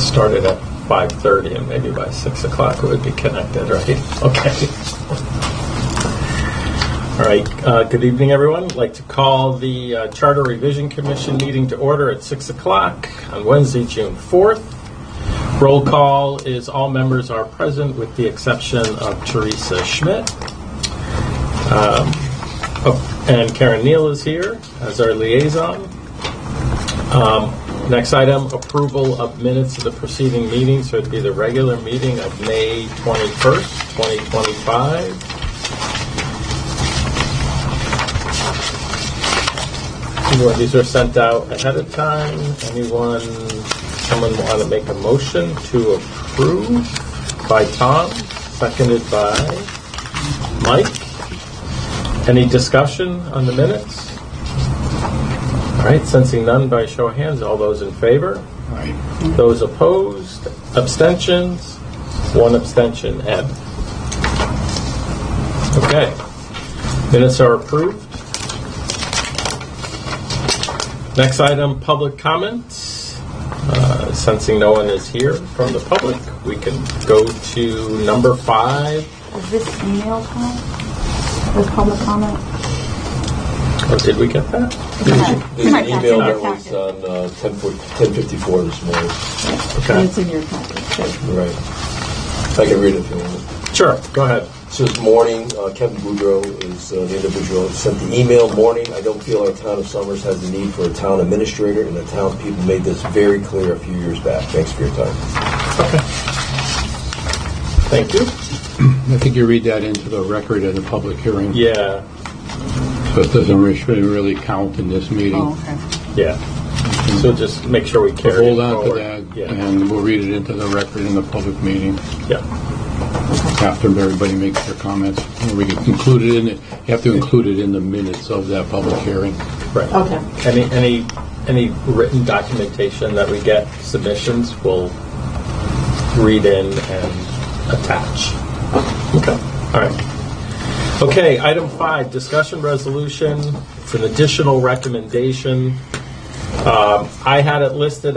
started at 5:30, and maybe by 6 o'clock it would be connected, right? Okay. All right. Good evening, everyone. I'd like to call the Charter Revision Commission meeting to order at 6 o'clock on Wednesday, June 4th. Roll call is all members are present with the exception of Teresa Schmidt. And Karen Neal is here as our liaison. Next item, approval of minutes of the preceding meeting. So it'd be the regular meeting of May 21st, 2025. These are sent out ahead of time. Someone want to make a motion to approve? By Tom, seconded by Mike. Any discussion on the minutes? All right, sensing none, by show of hands, all those in favor? Aye. Those opposed? Abstentions? One abstention, Ed. Okay. Minutes are approved. Next item, public comments. Sensing no one is here from the public, we can go to number 5. Is this email time? This public comment? Oh, did we get that? There's an email that was on 10:54 this morning. Okay. It's in your packet. Right. I can read it if you want. Sure, go ahead. It says, morning, Kevin Boudreau is the individual who sent the email. Morning, I don't feel our town of Somers has the need for a town administrator, and the townspeople made this very clear a few years back. Thanks for your time. Okay. Thank you. I think you read that into the record at the public hearing. Yeah. So it doesn't really count in this meeting. Oh, okay. Yeah. So just make sure we So carry hold it on forward. to that, Yeah. and we'll read it into the record in the public meeting Yeah. after everybody makes their comments. And we can include it in it. You have to include it in the minutes of that public hearing. Right. Okay. Any written documentation that we get submissions, we'll read in and attach. Okay. All right. Okay. Item 5, discussion resolution. It's an additional recommendation. I had it listed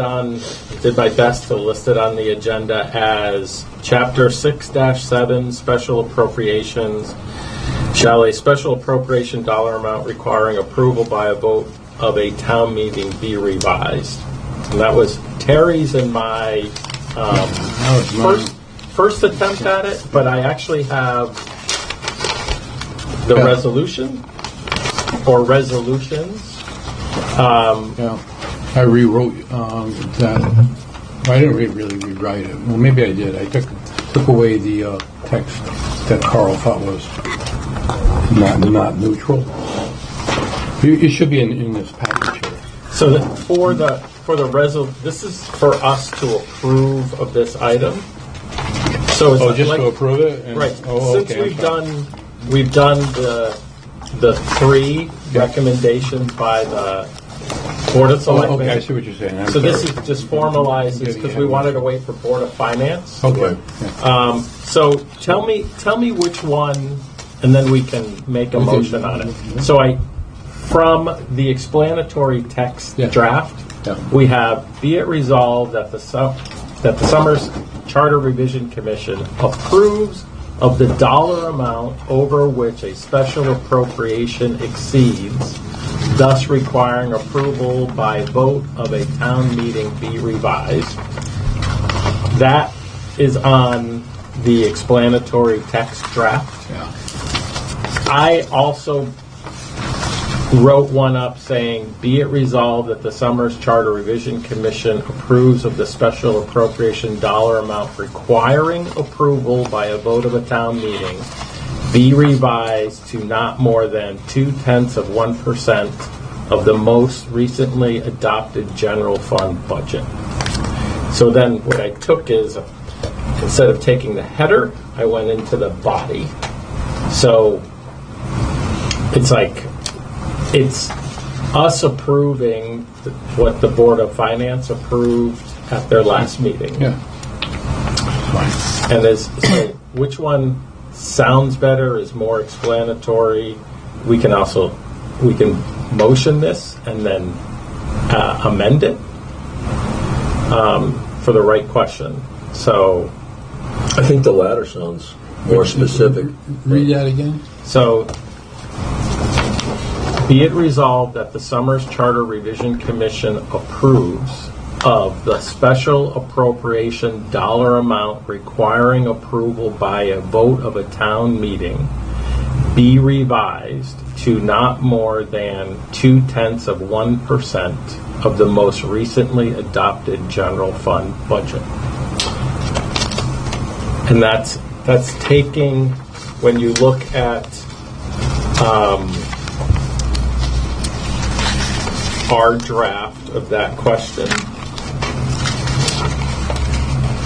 did my best to list it on the agenda as Chapter 6-7, Special Appropriations. Shall a special appropriation dollar amount requiring approval by a vote of a town meeting be revised? And that was Terry's and my first attempt at it, but I actually have the resolution or resolutions. Yeah, I rewrote that. I didn't really rewrite it. Well, maybe I did. I took away the text that Carl thought was not neutral. It should be in this package here. So that for the this is for us to approve of this item. So it's just like, to approve it, right? Oh, Since okay, we've done the 3 recommendations by the Board of Selectmen. Okay, I see what you're saying. So this is just formalizes because we wanted to wait for Board of Finance. Okay. Yeah. So tell me which one, and then we can make a motion on it. So from the explanatory text draft, we have, be it resolved that the Somers Charter Revision Commission approves of the dollar amount over which a special appropriation exceeds, thus requiring approval by vote of a town meeting be revised. That is on the explanatory text draft. Yeah. I also wrote one up saying, be it resolved that the Somers Charter Revision Commission approves of the special appropriation dollar amount requiring approval by a vote of a town meeting be revised to not more than 0.2% of the most recently adopted general fund budget. So then what I took is, instead of taking the header, I went into the body. So it's like, it's us approving what the Board of Finance approved at their last meeting. Yeah. Fine. And so which one sounds better, is more explanatory? We can motion this and then amend it. for the right question. So, I think the latter sounds more specific. Read that again. so be it resolved that the Summers Charter Revision Commission approves of the special appropriation dollar amount requiring approval by a vote of a town meeting be revised to not more than 0.2% of the most recently adopted general fund budget. And that's taking, when you look at our draft of that question,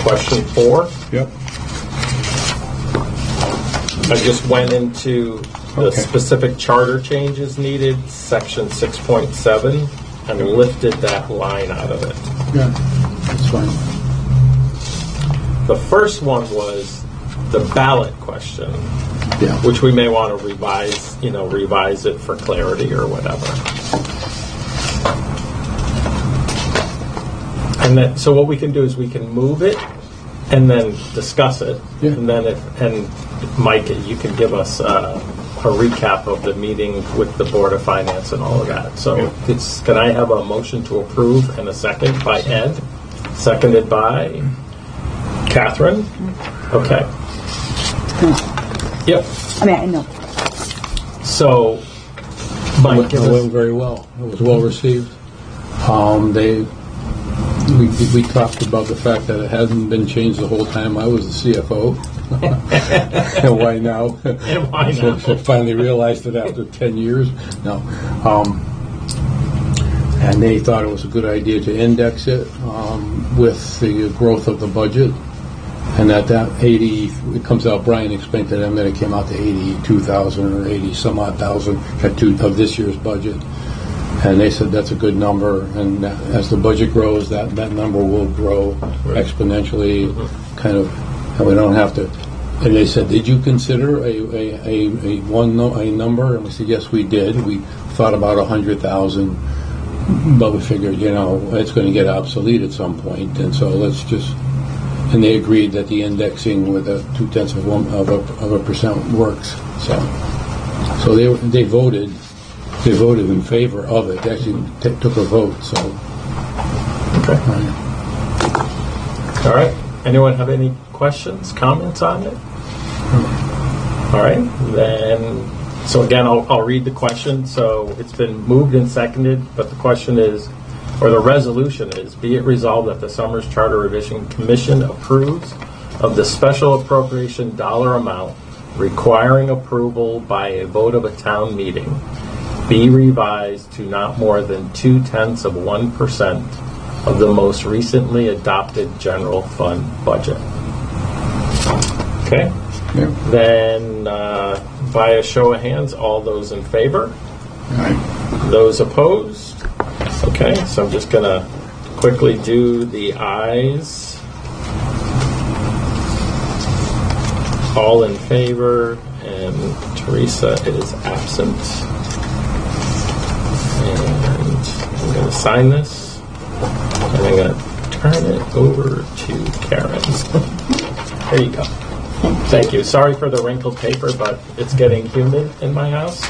question 4. Yep. I just went into the Okay. specific charter changes needed, section 6.7, and lifted that line out of it. Yeah, that's fine. The first one was the ballot question, Yeah. which we may want to revise it for clarity or whatever. And then, so what we can do is we can move it and then discuss it. Yeah. And then Mike, you can give us a recap of the meeting with the Board of Finance and all of that. So can I have a motion to approve and a second by Ed, seconded by Catherine? Okay. Yep. I mean, I know. So, Mike, give It went us, very well. It was well received. We talked about the fact that it hasn't been changed the whole time I was the CFO. And why now? and why not? So finally realized it after 10 years. No. And they thought it was a good idea to index it with the growth of the budget. And that 80, it comes out, Brian explained to them that it came out to 82,000 or 80 some odd thousand of this year's budget. And they said that's a good number, and as the budget grows, that number will grow exponentially, kind of, and we don't have to. And they said, did you consider a number? And we said, yes, we did. We thought about 100,000, but we figured, it's going to get obsolete at some point, and so let's just. And they agreed that the indexing with a 0.2% works. So they voted. They voted in favor of it. They actually took a vote. So, Okay. All right. Anyone have any questions, comments on it? All right. Then, so again, I'll read the question. So it's been moved and seconded, but the question is, or the resolution is, be it resolved that the Summers Charter Revision Commission approves of the special appropriation dollar amount requiring approval by a vote of a town meeting be revised to not more than 0.2% of the most recently adopted general fund budget. Okay? yeah. Then, by a show of hands, all those in favor? All right. Those opposed? Okay, so I'm just going to quickly do the ayes. All in favor, and Teresa is absent. And I'm going to sign this, and I'm going to turn it over to Karen. There you go. Thank you. Sorry for the wrinkled paper, but it's getting humid in my house.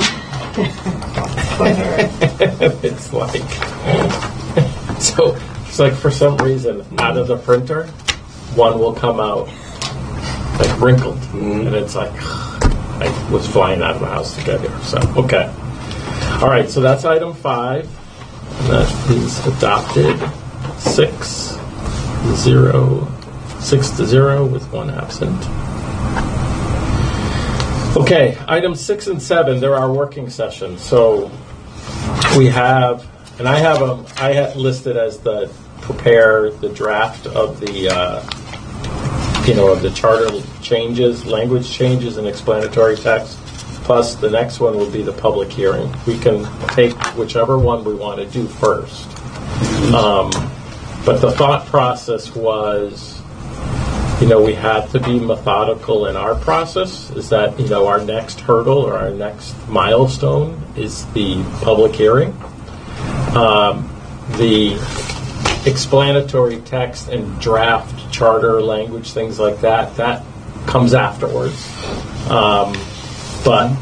It's like for some reason out of the printer, one will come out like wrinkled, and it's like I was flying out of the house to get here. So okay. All right, so that's item 5. And that is adopted 6-0 with 1 absent. Okay, items 6 and 7, there are working sessions. So we have, and I had listed as prepare the draft of the, of the charter changes, language changes, and explanatory text. Plus, the next one will be the public hearing. We can take whichever one we want to do first. But the thought process was, we had to be methodical in our process. Is that, our next hurdle or our next milestone is the public hearing. The explanatory text and draft charter language, things like that, that comes afterwards. But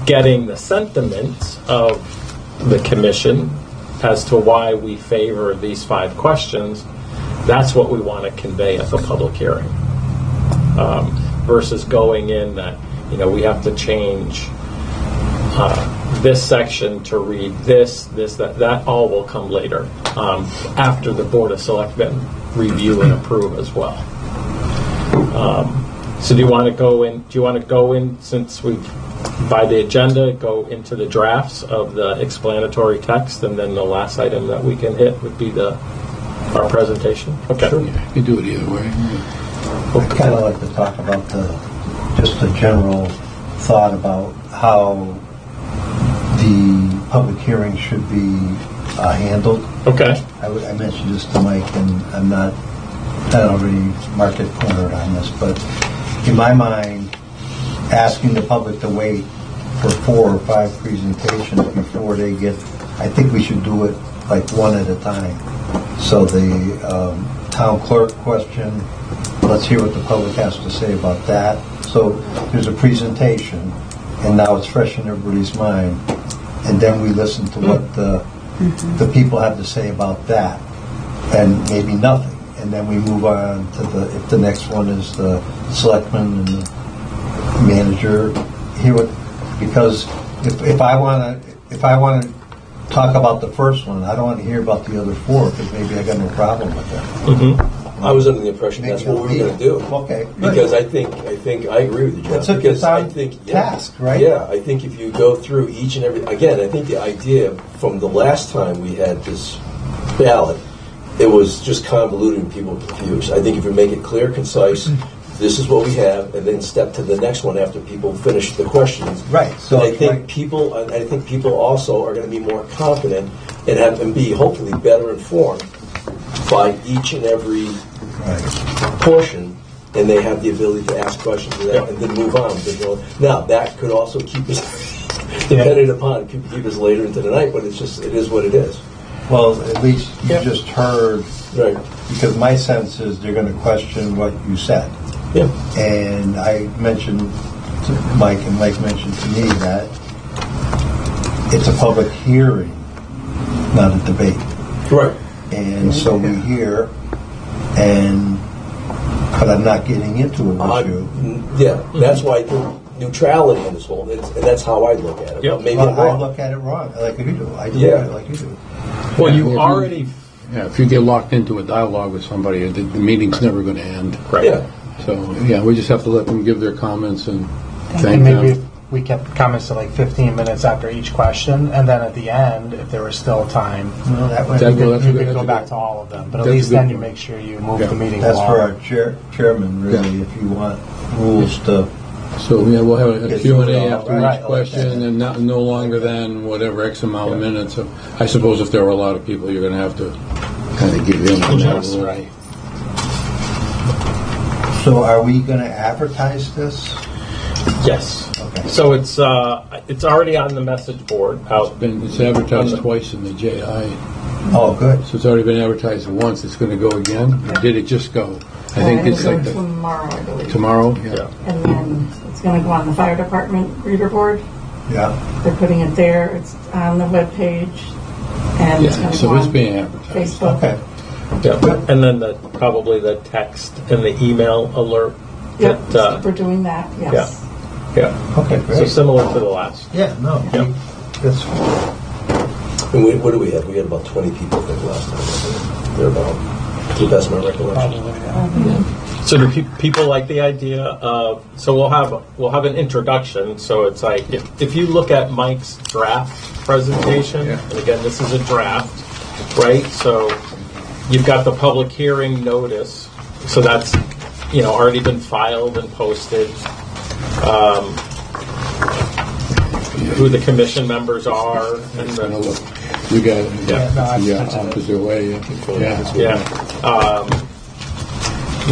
getting the sentiments of the commission as to why we favor these 5 questions, that's what we want to convey at the public hearing. Versus going in that, we have to change this section to read this, that all will come later, after the Board of Selectmen review and approve as well. So do you want to go in, since we've, by the agenda, go into the drafts of the explanatory text, and then the last item that we can hit would be our presentation? Okay. Yeah, you can do it either way. I'd kind of like to talk about just the general thought about how the public hearing should be handled. Okay. I mentioned this to Mike, and I already market cornered on this, but in my mind, asking the public to wait for 4 or 5 presentations before they get, I think we should do it like one at a time. So the town clerk question, let's hear what the public has to say about that. So there's a presentation, and now it's fresh in everybody's mind, and then we listen to what the people have to say about that, and maybe nothing. And then we move on to if the next one is the selectman and the manager, because if I want to talk about the first one, I don't want to hear about the other 4, because maybe I got no problem with that. I was under the impression that's what we were going to do. Okay. Because I think I agree with you, John. That's a because I good think task, right? Yeah, I think if you go through each and every, again, I think the idea from the last time we had this ballot, it was just convoluted and people were confused. I think if you make it clear, concise, this is what we have, and then step to the next one after people finish the questions. Right. So I think people also are going to be more confident and be hopefully better informed by each and every portion, and they have the ability to ask questions of that and then move on. Now that could also keep us dependent upon keep us later into the night, but it is what it is. Well, at least you just heard, Right. because my sense is they're going to question what you said. Yeah. And I mentioned to Mike, and Mike mentioned to me that it's a public hearing, not a debate. Right. And so we hear, but I'm not getting into an issue. Yeah. That's why the neutrality in this whole, and that's how I look at it. Yep. But maybe Well, I'm I wrong. look at it wrong, like you do. I do Yeah. it like you do. Well, you Yeah. already... Yeah, if you get locked into a dialogue with somebody, the meeting's never going to end. Right. Yeah. So, yeah, we just have to let them give their comments and thank And maybe them. if we kept comments to like 15 minutes after each question, and then at the end, if there was still time, Well, that way, That- you that's could a good- go back to all of them. But at that's a least good then you point. make sure you move Yeah. the meeting that's along. for our chairman, really, if you want rules to. So, yeah, we'll have a Get Q&A through it all, after right, each like question, that. and no longer than whatever X amount of minutes. So I suppose if there were a lot of people, you're going to have to kind of give in on that a Adjust, little. right. So are we going to advertise this? Yes. Okay. So it's already on the message board out. It's advertised twice in the JI. Oh, good. So it's already been advertised once. It's going to go again? Or did it just go? I think it's like tomorrow, I believe. tomorrow? Yeah. And then it's going to go on the fire department reader board. Yeah. They're putting it there. It's on the webpage, and it's going Yeah, to so go it's on being advertised. Facebook. Okay. Yeah. And then probably the text and the email alert. Yep, that, we're doing that. Yes. yeah. Okay, So great. similar to the last. Yeah, no. Yep. That's, And what do we have? We had about 20 people, I think, last time. They're about, to the best of my recollection. Probably, yeah. So do people like the idea of? So we'll have an introduction. So it's like if you look at Mike's draft presentation, and again this is a draft, right? So you've got the public hearing notice. So that's already been filed and posted. Who the commission members are, and then You got it. Yeah. No, Yeah, opposite way. Yeah.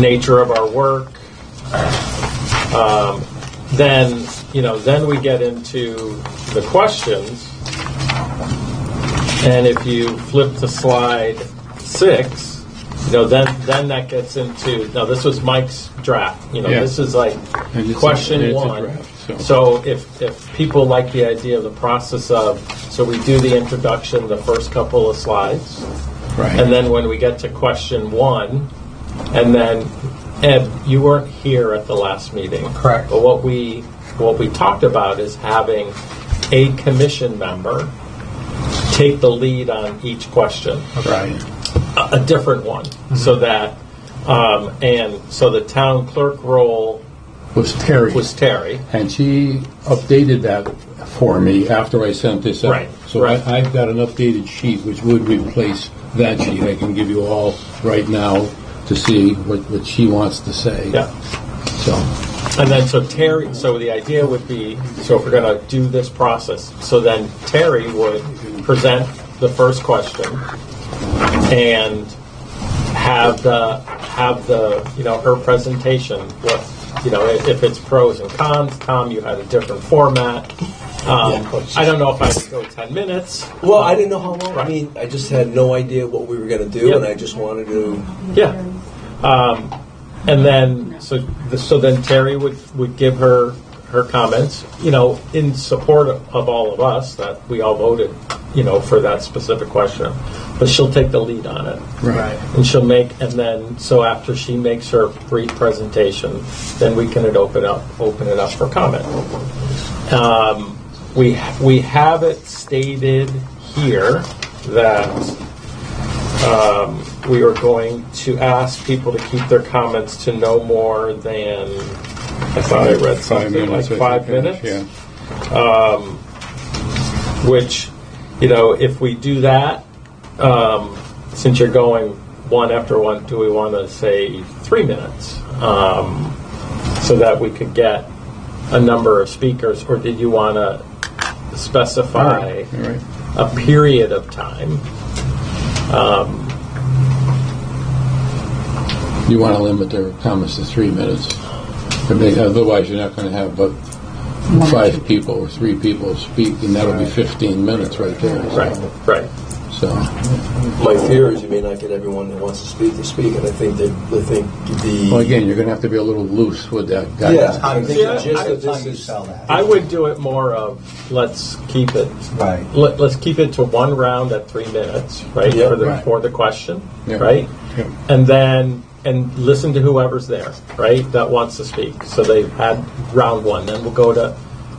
nature of our work. Then we get into the questions, and if you flip to slide 6, then that gets into, now this was Mike's draft, Yeah. this is like And it's question a 1. draft, So if people like the idea of the process of, so we do the introduction, the first couple of slides, Right. and then when we get to question 1, and then, Ed, you weren't here at the last meeting. Correct. But what we talked about is having a commission member take the lead on each question, Right. a different one, so that, and so the town clerk role Was Terry. was Terry. And she updated that for me after I sent this out. Right, So right. I've got an updated sheet which would replace that sheet. I can give you all right now to see what she wants to say. Yeah. So, And then so Terry, so the idea would be, so if we're going to do this process, so then Terry would present the first question and have the her presentation. What if it's pros and cons. Tom, you had a different format. I don't know if I would go 10 minutes. Well, I didn't know how long. Right. I mean, I just had no idea what we were going to do, Yep. and I just wanted to. Yeah. And then, so then Terry would give her comments, in support of all of us that we all voted, for that specific question. But she'll take the lead on it. right. And she'll so after she makes her brief presentation, then we can open it up for comment. We have it stated here that we are going to ask people to keep their comments to no more than, I thought I read 5 something minutes. like I 5 think, minutes. Yeah. Which, if we do that, since you're going one after one, do we want to say 3 minutes? So that we could get a number of speakers, or did you want to specify All right. a period of time? You want to limit their comments to 3 minutes. Otherwise, you're not going to have but 5 people or 3 people speak, and that'll be 15 minutes right there. Right. So, My fear is you may not get everyone that wants to speak, and I think the. well, again, you're going to have to be a little loose with that guidance. Yeah, I think Yeah, the gist I- of That's how this you is. sell that. I would do it more of, let's keep it Right. let's keep it to one round at 3 minutes, right? Yeah, right. For the question, Yeah. right? Yeah. And then listen to whoever's there, right? That wants to speak. So they've had round 1. Then we'll go to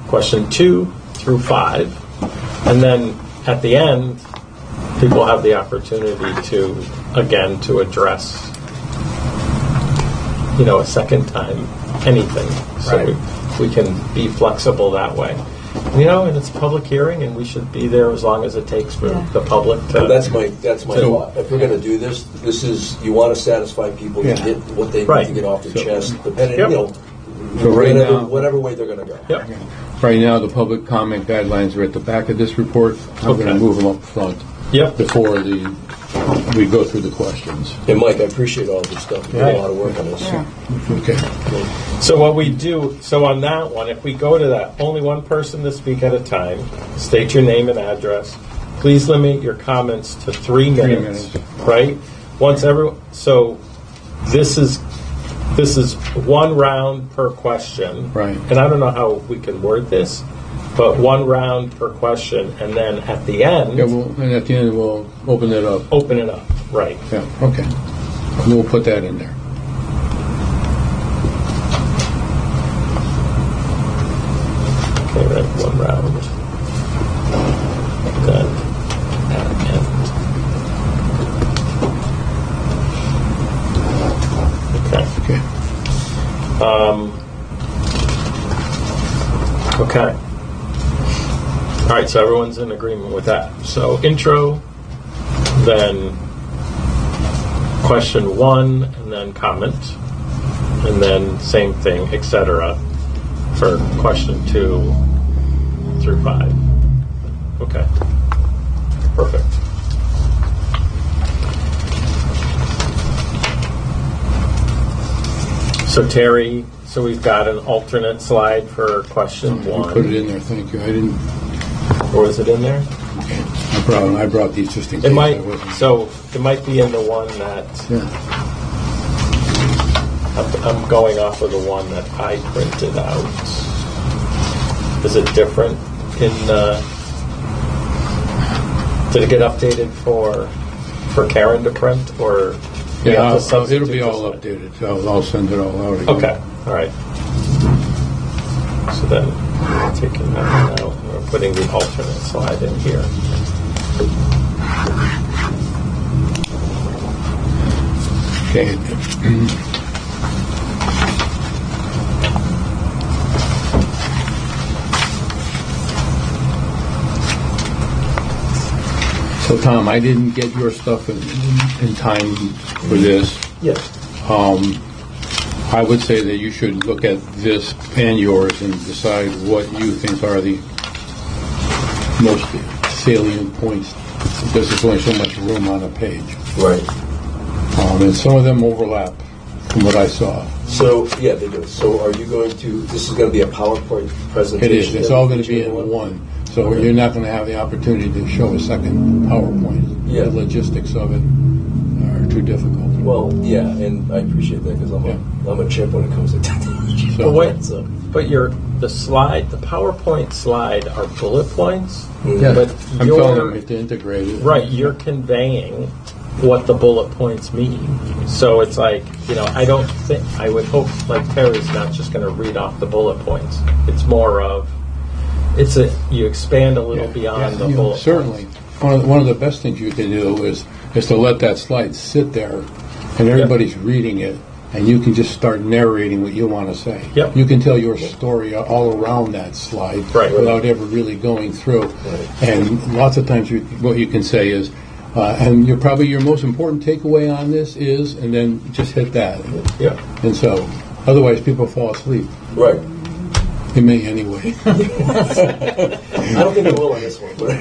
question 2 through 5, and then at the end, people have the opportunity to address, a second time anything. So Right. we can be flexible that way. And it's a public hearing, and we should be there as long as it takes for the public to. Well, that's my So- thought. If we're going to do this, this is you want to satisfy people to Yeah. get what they Right. need to get off their So- chest, depending, Yep. So right now- whatever way they're going to go. Yep. Right now, the public comment guidelines are at the back of this report. I'm going Okay. to move them up front Yep. before we go through the questions. And Mike, I appreciate all this stuff. You did a lot of work on this. Okay. So what we do, so on that one, if we go to that, only one person to speak at a time, state your name and address. Please limit your comments to 3 minutes, right? So this is one round per question. Right. And I don't know how we can word this, but one round per question, and then at the end, Yeah, and at the end, we'll open it up. open it up, right? Yeah, okay. We'll put that in there. Okay, that's one round. Then at the end. Okay. Okay. Okay. All right, so everyone's in agreement with that. So intro, then question 1, and then comment, and then same thing, etc. for question 2 through 5. Okay. Perfect. So Terry, so we've got an alternate slide for question You 1. put it in there, thank you. I didn't, Or is it in there? I I brought these just in case. It might, I wasn't. so it might be in the one that, Yeah. I'm going off of the one that I printed out. Is it different in, did it get updated for Karen to print, or? we Yeah, have to it'll be substitute all this? updated. So I'll send it all out again. Okay, all right. So then, taking that out, we're putting the alternate slide in here. Okay. So Tom, I didn't get your stuff in time for this. Yes. I would say that you should look at this and yours and decide what you think are the most salient points, because there's only so much room on a page. Right. And some of them overlap from what I saw. So, yeah, they do. So are you going to, this is going to be a PowerPoint presentation? It is. It's all going to be in Each one. So Okay. you're not going to have the opportunity to show a second PowerPoint. Yeah. The logistics of it are too difficult. Well, yeah, and I appreciate that because I'm a chip when it comes to technology. So- But wait, So, but the slide, the PowerPoint slide are bullet points, Yeah, but I'm you're, telling them to integrate it. right, you're conveying what the bullet points mean. So it's like, I don't think, I would hope, like Terry's not just going to read off the bullet points. It's more of, you expand a little beyond the bullet Certainly. One of the best things you can do is to let that slide sit there, and everybody's reading it, and you can just start narrating what you want to say. Yep. You can tell your story all around that slide Right. without ever really going through. Right. And lots of times what you can say is, and your most important takeaway on this is, and then just hit that. Yeah. And so, otherwise people fall asleep. right. They may anyway. I don't think I will on this one. But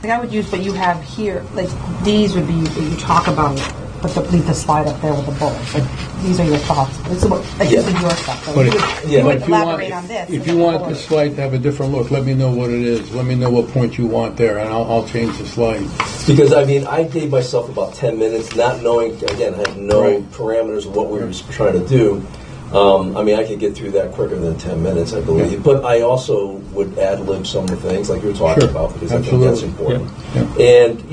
Like I would use what you have here, like these would be what you talk about, but leave the slide up there with the bullets. Like these are your thoughts. This is what, like this is your stuff. So But you if, would, you would if you want, elaborate on this. if with you the want the bullets. slide to have a different look, let me know what it is. Let me know what point you want there, and I'll change the slide. because, I mean, I gave myself about 10 minutes, not knowing, again, I had no Right. parameters of what we were trying to do. I mean, I could get through that quicker than 10 minutes, I believe. Yeah. But I also would ad-lib some of the things like you were talking Sure. about because Absolutely. I think that's important. Yeah. And,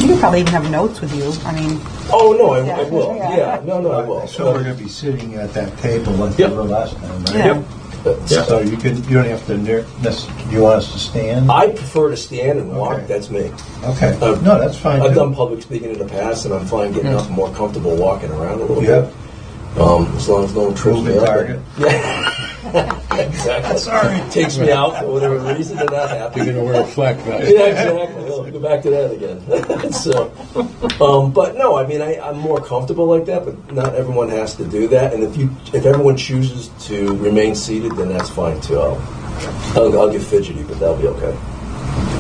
You could probably even have notes with you. I mean, oh, no, I Yeah. will. Yeah. Yeah, no, I will. So we're going to be sitting at that table like Yep. we were last time, right? Yeah. Yeah. So you don't have to. Do you want us to stand? I prefer to stand and walk. Okay. That's me. Okay. I've- No, that's fine. I've too. done public speaking in the past, and I'm fine getting up and more comfortable walking around a little Yeah. bit. As long as no one trips me Moving up. target. Yeah. Exactly. Sorry. Takes me out for whatever reason, they're not happy. You're going to wear a flak vest. Yeah, exactly. Well, go back to that again. So, but no, I mean, I'm more comfortable like that, but not everyone has to do that. And if everyone chooses to remain seated, then that's fine too. I'll get fidgety, but that'll be okay.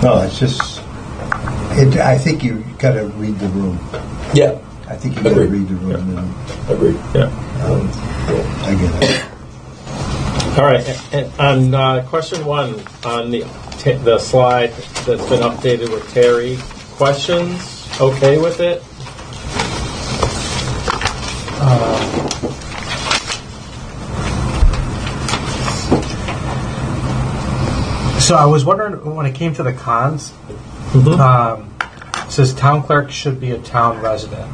No, it's just. I think you got to read the room. Yeah, I think you got to Agreed. read the room. And, agreed. Yeah. Yeah. I get it. All right. And on question one, on the slide that's been updated with Terry, questions? Okay with it? So I was wondering when it came to the cons, it says town clerk should be a town resident.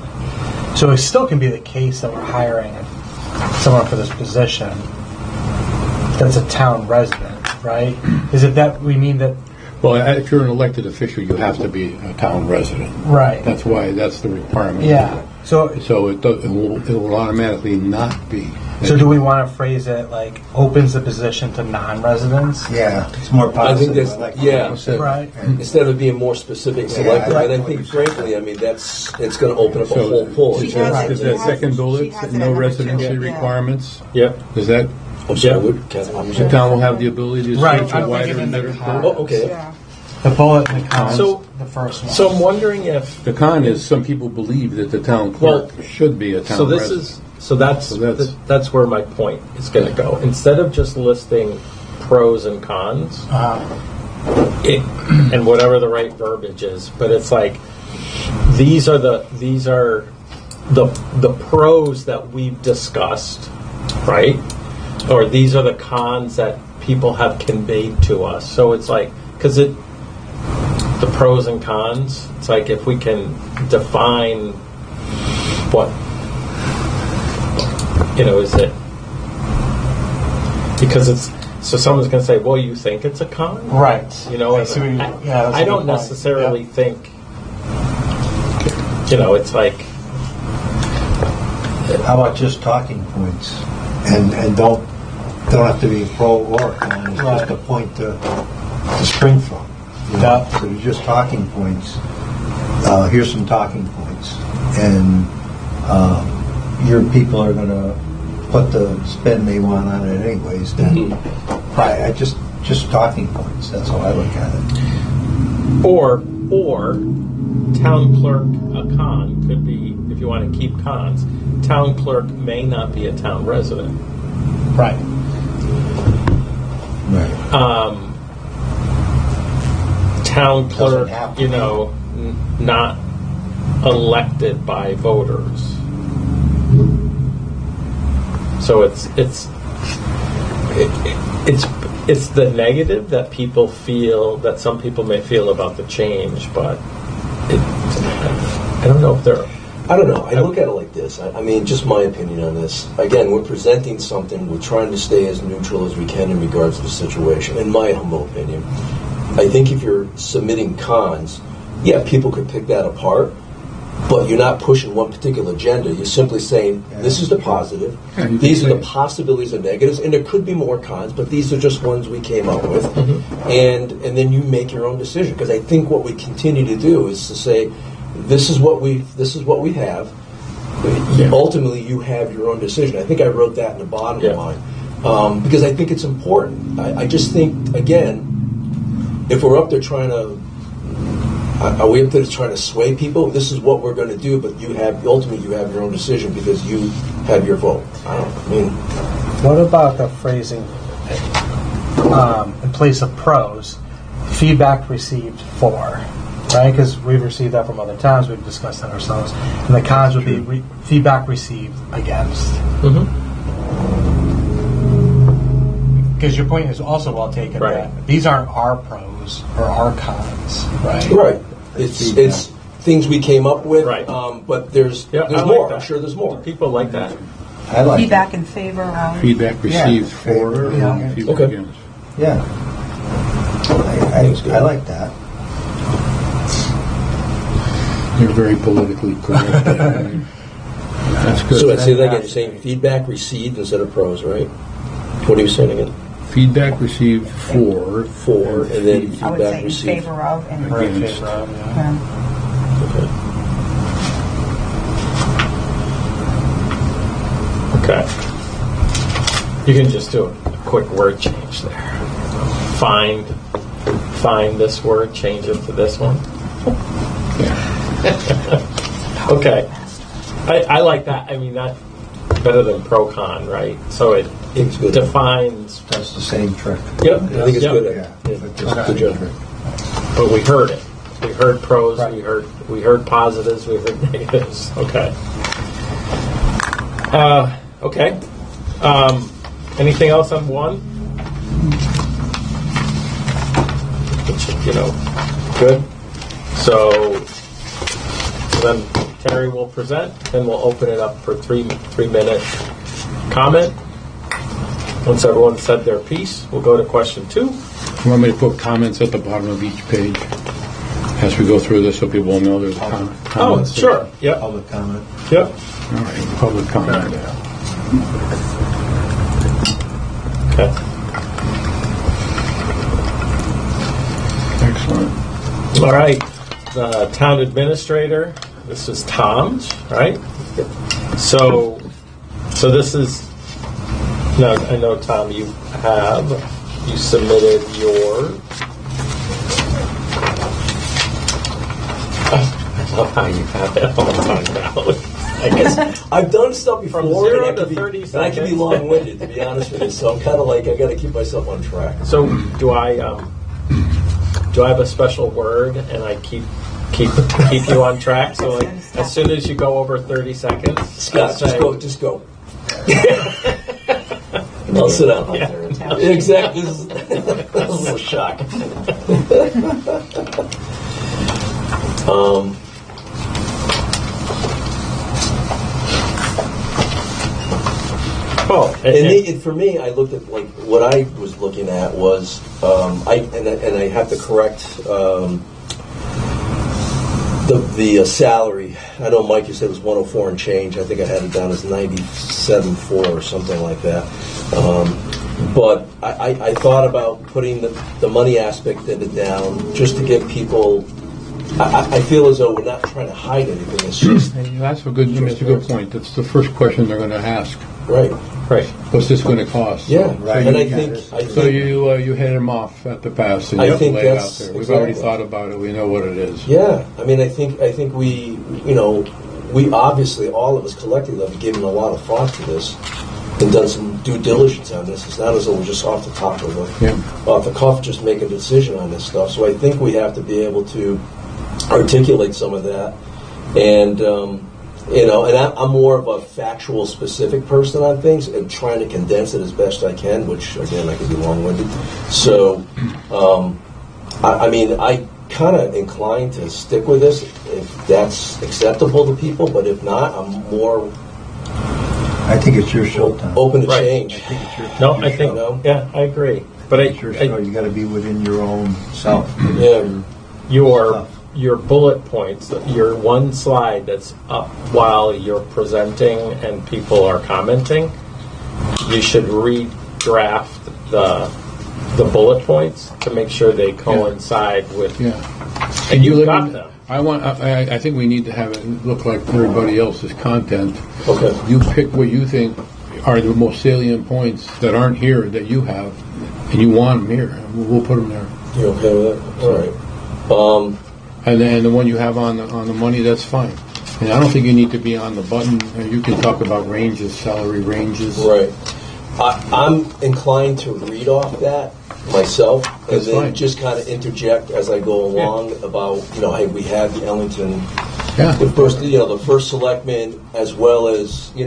So it still can be the case that we're hiring someone for this position that's a town resident, right? Is it that we mean that? Well, if you're an elected official, you have to be a town resident. Right. That's the requirement. Yeah. So it will automatically not be. So do we want to phrase it like opens the position to non-residents? Yeah, it's more I positive. think that's like yeah. What's that? Right. Instead of being more specific, selective, I like and I what think, you're saying. frankly, I mean it's going to open up a So whole pool. She is has that, it. is She that has second it. bullet, She has it no at number residency 2. Yeah. requirements? Yep. Is that I'm sorry, what, Catherine? the town will have the ability to Right. search I'm a wider thinking and in better the scope? Oh, okay. Yeah. The bullet and the cons. So- the first one. So I'm wondering if, The con is some people believe that the town clerk should be a town so this resident. is, so that's So that's- that's where my point is going to go. Instead of just listing pros and cons. And whatever the right verbiage is, but it's like these are the pros that we've discussed, right? Or these are the cons that people have conveyed to us. So it's like, because the pros and cons, it's like if we can define what, is it, because it's, so someone's going to say, well, you think it's a con? Right. I don't necessarily think, it's like, How about just talking points? And don't have to be a pro or a con, it's just a point to spring from. Yeah. So they're just talking points. Here's some talking points. And your people are going to put the spin they want on it anyways. Then I just talking points. That's how I look at it. or town clerk, a con could be, if you want to keep cons, town clerk may not be a town resident. Right. Right. Town Doesn't clerk, have to be. not elected by voters. So it's the negative that people feel, that some people may feel about the change, but I don't know if they're. I don't know. I look at it like this. I mean, just my opinion on this. Again, we're presenting something. We're trying to stay as neutral as we can in regards to the situation, in my humble opinion. I think if you're submitting cons, yeah, people could pick that apart, but you're not pushing one particular agenda. You're simply saying, this is the positive, these are the possibilities and negatives, and there could be more cons, but these are just ones we came up with. And then you make your own decision. Because I think what we continue to do is to say, this is what we have. Yeah. Ultimately, you have your own decision. I think I wrote that in the bottom line. Because I think it's important. I just think, again, if we're up there trying to, are we up there trying to sway people? This is what we're going to do, but ultimately you have your own decision because you have your vote. What about the phrasing in place of pros, feedback received for, right? Because we've received that from other towns, we've discussed that ourselves. And the cons would be feedback received against. Because your point is also well taken, Right. that these aren't our pros or our cons, right? Right. It's things we came up with, Right. but there's I like more. that. I'm sure there's more. People like that. I like Feedback in favor of. Feedback received Yeah, for, yeah. feedback Okay. against. Yeah. I like that. You're very politically correct. That's good. So I say that again. You're saying feedback received instead of pros, right? What are you saying again? Feedback received for, And then I would feedback say in received. favor of and Or in Against. favor of, yeah. Okay. You can just do a quick word change there. Find this word, change it to this one. Okay. I like that. I mean, that's better than pro-con, right? So it It's good. defines. That's the same trick. Yep. I think it's Yep. good. Yeah. Yeah. Just Good the job. trick. But we heard it. We heard pros. Right. We heard positives. We heard negatives. Okay. Okay. Anything else on one? Good. So then Terry will present. Then we'll open it up for 3-minute comment. Once everyone said their piece, we'll go to question 2. You want me to put comments at the bottom of each page as we go through this so people will know there's Oh, comments? sure. Yep. Public comment. Yep. All right, public comment. Okay. Excellent. All right. The town administrator. This is Tom's, right? So this is. No, I know, Tom. You submitted your. I love how you have it all on now. I guess. I've done stuff before, From 0 and, to I can 30 be, and I can be seconds. long-winded, to be honest with you. So I'm kind of like, I got to keep myself on track. So do I have a special word and I keep you on track? So like, as soon as you go over 30 seconds, Scott, I say, just go. I'll sit down. Yeah. Exactly. This is a little shock. And for me, I looked at like what I was looking at was I have to correct the salary. I know Mike, you said it was 104 and change. I think I had it down as 97.4 or something like that. But I thought about putting the money aspect of it down just to give people. I feel as though we're not trying to hide anything. It's just That's a good point. That's the first question they're going to ask. right. What's this going to cost? Yeah, Right. and I Yeah. think So you head them off at the pass and I you think lay it out that's there. We've already exactly. thought about it. We know what it is. yeah. I mean, I think we we obviously all of us collectively have given a lot of thought to this and done some due diligence on this. It's not as though we're just off the top of off the cuff just make a decision on this stuff. So I think we have to be able to articulate some of that, and and I'm more of a factual, specific person on things, and trying to condense it as best I can. Which again, I could be long-winded. So, I mean, I kind of inclined to stick with this if that's acceptable to people. But if not, I'm more I think it's your show, Tom. open to Right. change. no, I think, know? yeah, I agree. But It's your show. You got to be within your own self. Yeah. your bullet points, your one slide that's up while you're presenting and people are commenting, you should redraft the bullet points to make sure they coincide with. Yeah. And you've live got in- them. I think we need to have it look like everybody else's content. Okay. You pick what you think are the most salient points that aren't here that you have, and you want them here. We'll put them there. You okay with that? All right. And then the one you have on the money, that's fine. And I don't think you need to be on the button. You can talk about ranges, salary ranges. Right. I'm inclined to read off that myself, and That's then fine. just kind of interject as I go along about, hey, we had the Ellington, Yeah. the first selectman, as well as, Yeah.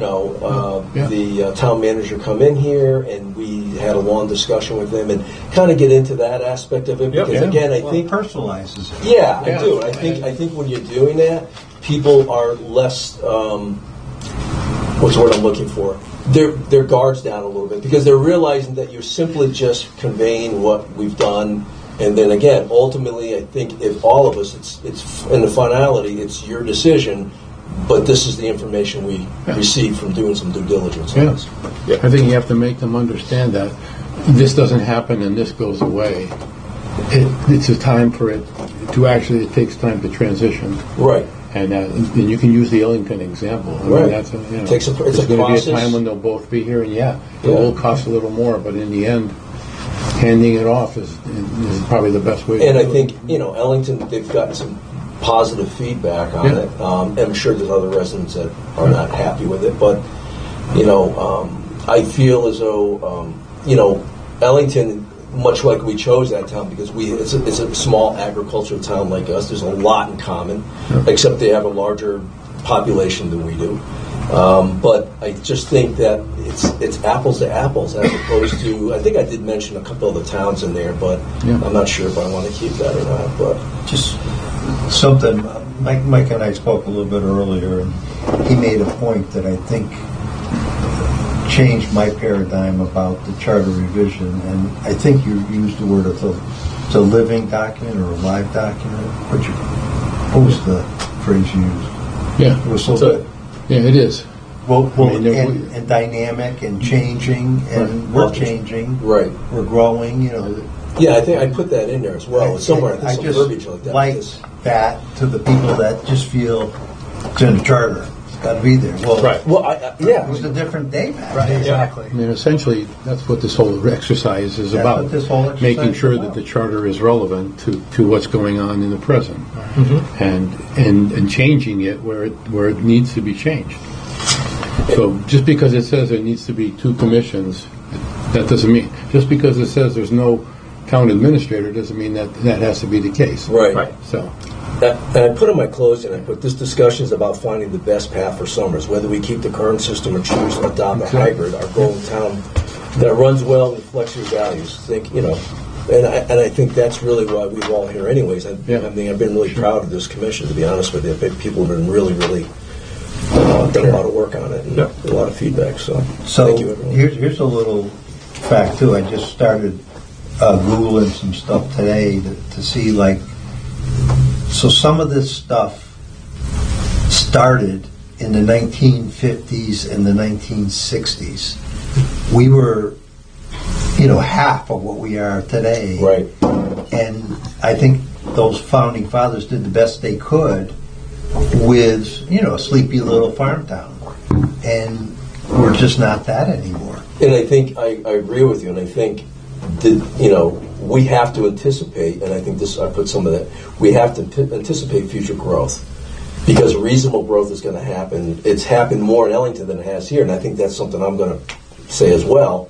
the town manager come in here, and we had a long discussion with them, and kind of get into that aspect of it. Yep. Because Yeah. again, I Well, think it personalizes it. yeah, Yeah. I do. I think when you're doing that, people are less. What's the word I'm looking for? Their guards down a little bit because they're realizing that you're simply just conveying what we've done, and then again, ultimately, I think if all of us, it's in the finality, it's your decision, but this is the information we received from doing some due diligence on Yes. this. I think you have to make them understand that this doesn't happen and this goes away. It's a time for it to actually, it takes time to transition. Right. And you can use the Ellington example. I mean, Right. that's It's a there's going to be a process. time when they'll both be here, and it Yeah. will cost a little more, but in the end, handing it off is probably the best way. And to I do think, it. Ellington, they've gotten some positive feedback on Yeah. it. I'm sure there's other residents that are not happy with it, but, I feel as though, Ellington, much like we chose that town because it's a small agricultural town like us, there's a lot in common, except they have a larger population than we do. But I just think that it's apples to apples as opposed to, I think I did mention a couple of the towns in there, but Yeah. I'm not sure if I want to keep that or not. But Just something, Mike and I spoke a little bit earlier, and he made a point that I think changed my paradigm about the charter revision, and I think you used the word it's a living document or a live document. What was the phrase you used? Yeah, It was so So- good. yeah, it is. Well, I mean, and dynamic and changing, and we're changing. right, We're growing, yeah, I think I put that in there as well. It's somewhere I think some just verbiage like that. like that to the people that just feel it's in the charter. got to be there. Well, Right. Well, yeah. it was a different day back Right, then. exactly. I mean, essentially, that's what this whole exercise is That's about. what this whole exercise Making is sure about. that the charter is relevant to what's going on in the present, and changing it where it needs to be changed. So just because it says there needs to be 2 commissions, that doesn't mean, just because it says there's no town administrator doesn't mean that has to be the case. Right. So, And I put in my closing, I put this discussion is about finding the best path for Summers, whether we keep the current system or choose to adopt a hybrid. Our goal in town that runs well and reflects your values. And I think that's really why we're all here anyways. I mean, I've been really proud of this commission, to be honest with you. I think people have been really done a lot of work on it and a lot of feedback. So thank you, everyone. here's a little fact too. I just started Googling some stuff today to see so some of this stuff started in the 1950s and the 1960s. We were, half of what we are today. Right. And I think those founding fathers did the best they could with, a sleepy little farm town. And we're just not that anymore. And I think I agree with you, and I think that, we have to anticipate, and I think I put some of that, we have to anticipate future growth, because reasonable growth is going to happen. It's happened more in Ellington than it has here, and I think that's something I'm going to say as well.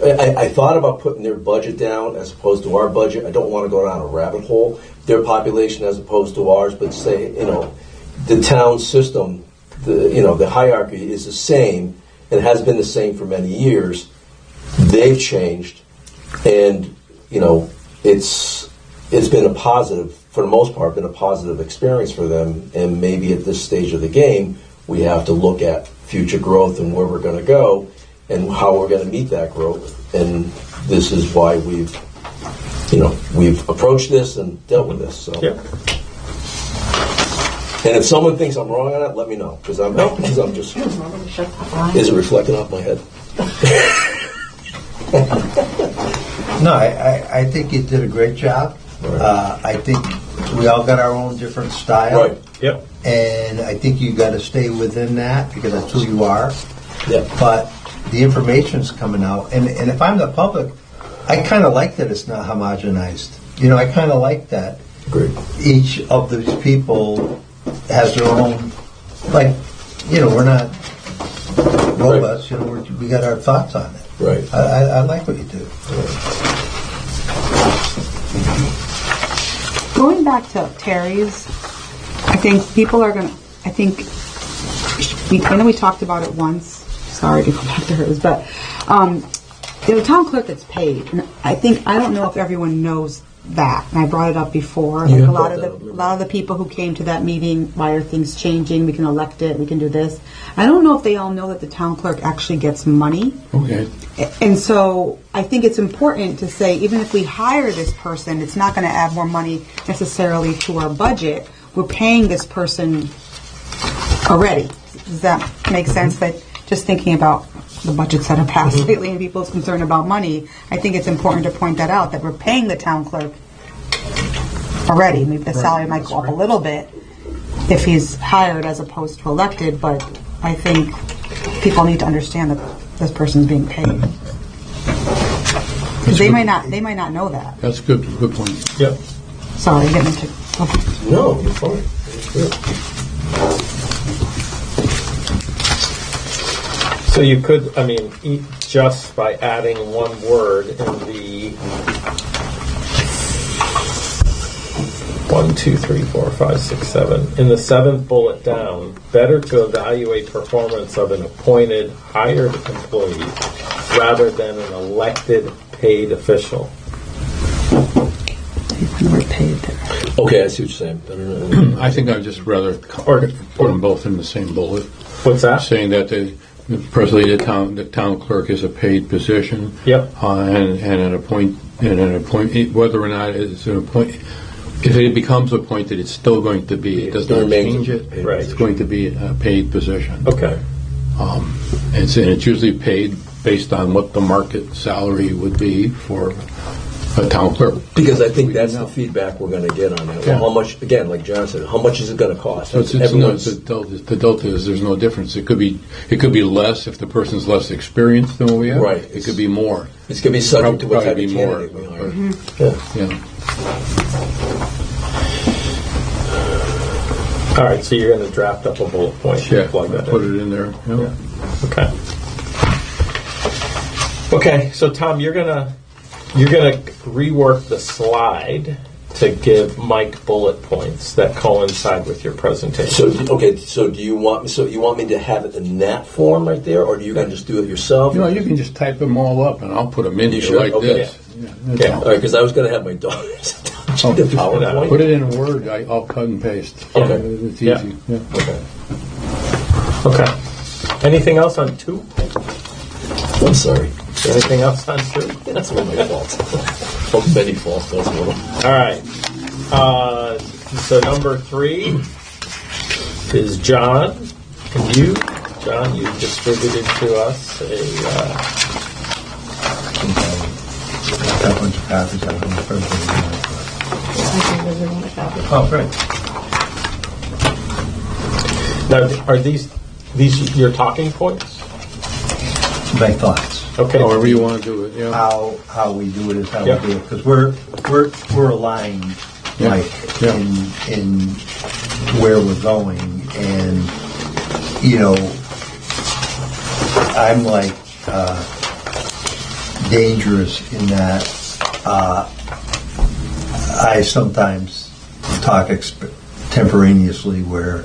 I thought about putting their budget down as opposed to our budget. I don't want to go down a rabbit hole, their population as opposed to ours, but say, the town system, the hierarchy is the same, and has been the same for many years. They've changed, and it's been a positive, for the most part, been a positive experience for them. And maybe at this stage of the game, we have to look at future growth and where we're going to go and how we're going to meet that growth. And this is why we've approached this and dealt with this. So. Yeah. And if someone thinks I'm wrong on it, let me know, because I'm just. Is it reflecting off my head? No, I think you did a great job. Right. I think we all got our own different style. Right. Yep. And I think you got to stay within that because that's who you are. Yeah. But the information's coming out. And if I'm the public, I kind of like that it's not homogenized. I kind of like that. Great. Each of these people has their own, we're not robots, we got our thoughts on it. Right. I like what you do. Going back to Terry's, I think people are going to, I know we talked about it once, sorry to go back to hers, but the town clerk gets paid. And I don't know if everyone knows that, and I brought it up before. Yeah, A lot of the people who came to that meeting, why are things changing? We can elect it, we can do this. I don't know if they all know that the town clerk actually gets money. okay. And so I think it's important to say, even if we hire this person, it's not going to add more money necessarily to our budget. We're paying this person already. Does that make sense? That just thinking about the budgets that have passed lately and people's concern about money, I think it's important to point that out, that we're paying the town clerk already. Maybe the salary might go up a little bit if he's hired as opposed to elected, but I think people need to understand that this person's being paid. Because they might not know that. That's good point. Yep. Sorry, getting into. Okay. No, you're fine. It's good. So you could, just by adding one word in the 1, 2, 3, 4, 5, 6, 7 in the 7th bullet down, better to evaluate performance of an appointed, hired employee rather than an elected, paid official. The word paid there. Okay, I see what you're saying. I think I'd just rather put them both in the same bullet, What's that? saying that presently the town clerk is a paid position. Yep. And an appoint whether or not it's an appoint. If it becomes appointed, it's still going to be. It does not change it. Right. It's going to be a paid position. Okay. And it's usually paid based on what the market salary would be for a town clerk. Because I think that's We the know. feedback we're going to get on that. Yeah. Well, how much, again, like John said, how much is it going to cost? So it's Everyone's- the delta is there's no difference. It could be less if the person's less experienced than what we have. Right. It could be more. it's going to be subject to what type Probably of be more. candidate we hire. Yeah. Yeah. All right, so you're going to draft up a bullet point. Yeah. Plug that Put in. it in there. Yeah. Okay. Okay, so Tom, you're gonna rework the slide to give Mike bullet points that coincide with your presentation. So, okay, so do you want me to have it in that form right there, or do you going to just do it yourself? You know, you can just type them all up, and I'll put them in You here sure? like Okay. this. Yeah, that's Yeah. all. All right, because I was going to have my daughters do the PowerPoint. Put it in Word. I'll cut and paste. Okay. It's Yeah. easy. Yeah. Okay. Okay. Anything else on 2? I'm sorry. Anything else on 2? That's one of my faults. Well, many faults. That's one of them. All right. So number 3 is John. John, you distributed to us I've got a bunch of copies. I don't know if everybody knows, but- Oh, great. now, are these your talking points? My thoughts. Okay. However you want to do it. Yeah. How we do it is how Yep. we do it, because we're aligned, Yeah. like Yeah. in where we're going, and you know, I'm like dangerous in that I sometimes talk extemporaneously where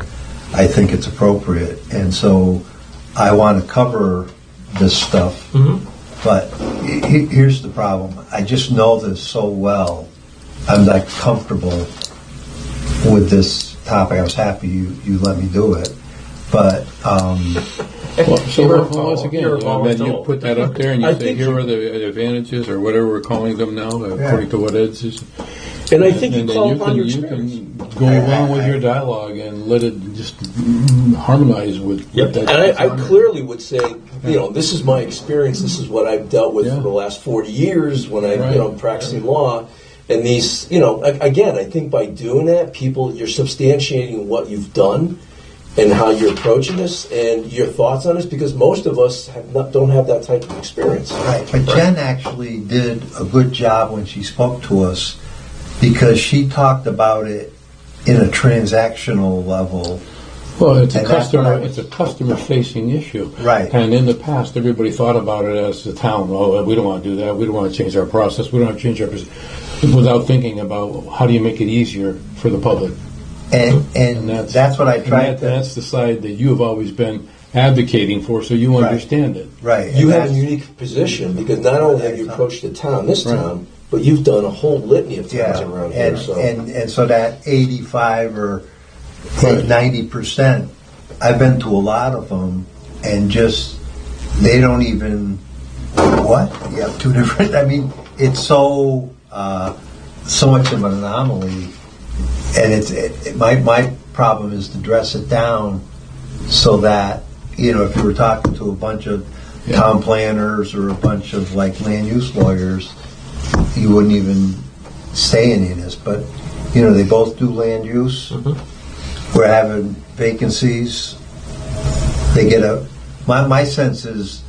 I think it's appropriate, and so I want to cover this stuff. But here's the problem. I just know this so well. I'm like comfortable with this topic. I was happy you let me do it. But Once again, You're a then you volatile. put that up there and you I say, think here are the advantages, or whatever we're calling them now, according to what Ed says. And I think you And then call upon your you experience. can go along with your dialogue and let it just harmonize with Yep. that. And I clearly would say, you know, this is my experience. This is what I've dealt with Yeah. for the last 40 years when I, Right. you know, practicing law. And these, you know, again, I think by doing that, you're substantiating what you've done and how you're approaching this and your thoughts on this, because most of us don't have that type of experience. right. But Jen actually did a good job when she spoke to us, because she talked about it in a transactional level. Well, it's a And that's what customer. I was- It's a customer-facing issue, Right. And in the past, everybody thought about it as the town. Oh, we don't want to do that. We don't want to change our process. We don't want to change our without thinking about how do you make it easier for the public. And that's what I tried to. That's the side that you have always been advocating for, so you Right. understand it. Right. You and have a that's- unique position because not only have you approached the town, this Right. town, but you've done a whole litany of towns Yeah, around here. So. and so that 85 or Right. 90%, I've been to a lot of them, and just they don't even what? You have two different. I mean, it's so much of an anomaly, and my problem is to dress it down so that, you know, if you were talking to a bunch of town planners or a bunch of like land use lawyers, you wouldn't even say any of this. But, you know, they both do land use. We're having vacancies. They get my sense is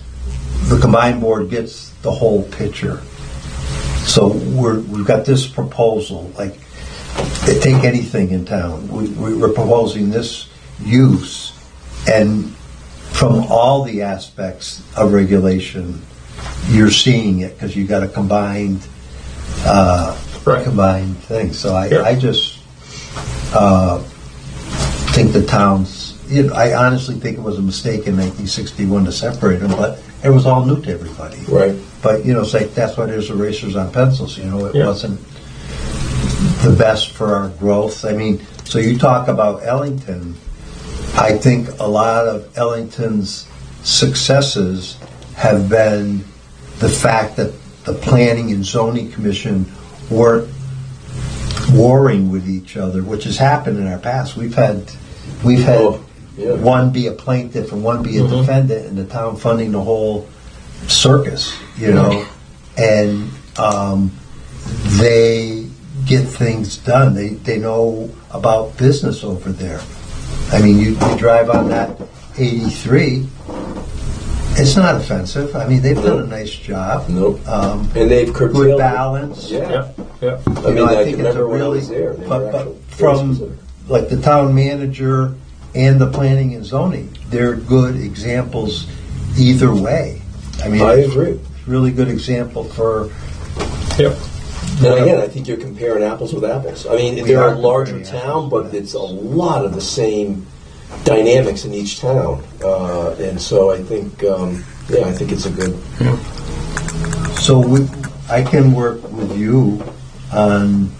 the combined board gets the whole picture. So we've got this proposal, like, take anything in town. We're proposing this use, and from all the aspects of regulation, you're seeing it because you got a combined thing. So I just think the towns. You know, I honestly think it was a mistake in 1961 to separate them, but it was all new to everybody. Right. But, you know, it's like that's why there's erasers on pencils. You know, it Yeah. wasn't the best for our growth. I mean, so you talk about Ellington. I think a lot of Ellington's successes have been the fact that the Planning and Zoning Commission weren't warring with each other, which has happened in our past. We've had Yeah. one be a plaintiff and one be a defendant, and the town funding the whole circus, you know. And they get things done. They know about business over there. I mean, you drive on that 83, it's not offensive. I mean, they've done a nice job. Nope. And they've curtailed Good balance. Yeah. Yeah. I mean, I think it's remember a when I really, was there. They were but actually very from specific. like the town manager and the planning and zoning, they're good examples either way. I mean, I agree. it's a really good example for. Yep. And again, I think you're comparing apples with apples. I mean, We they're are a larger comparing town, apples but with it's a lot of the same dynamics in each town. And so I think, I think it's a good. So I can work with you on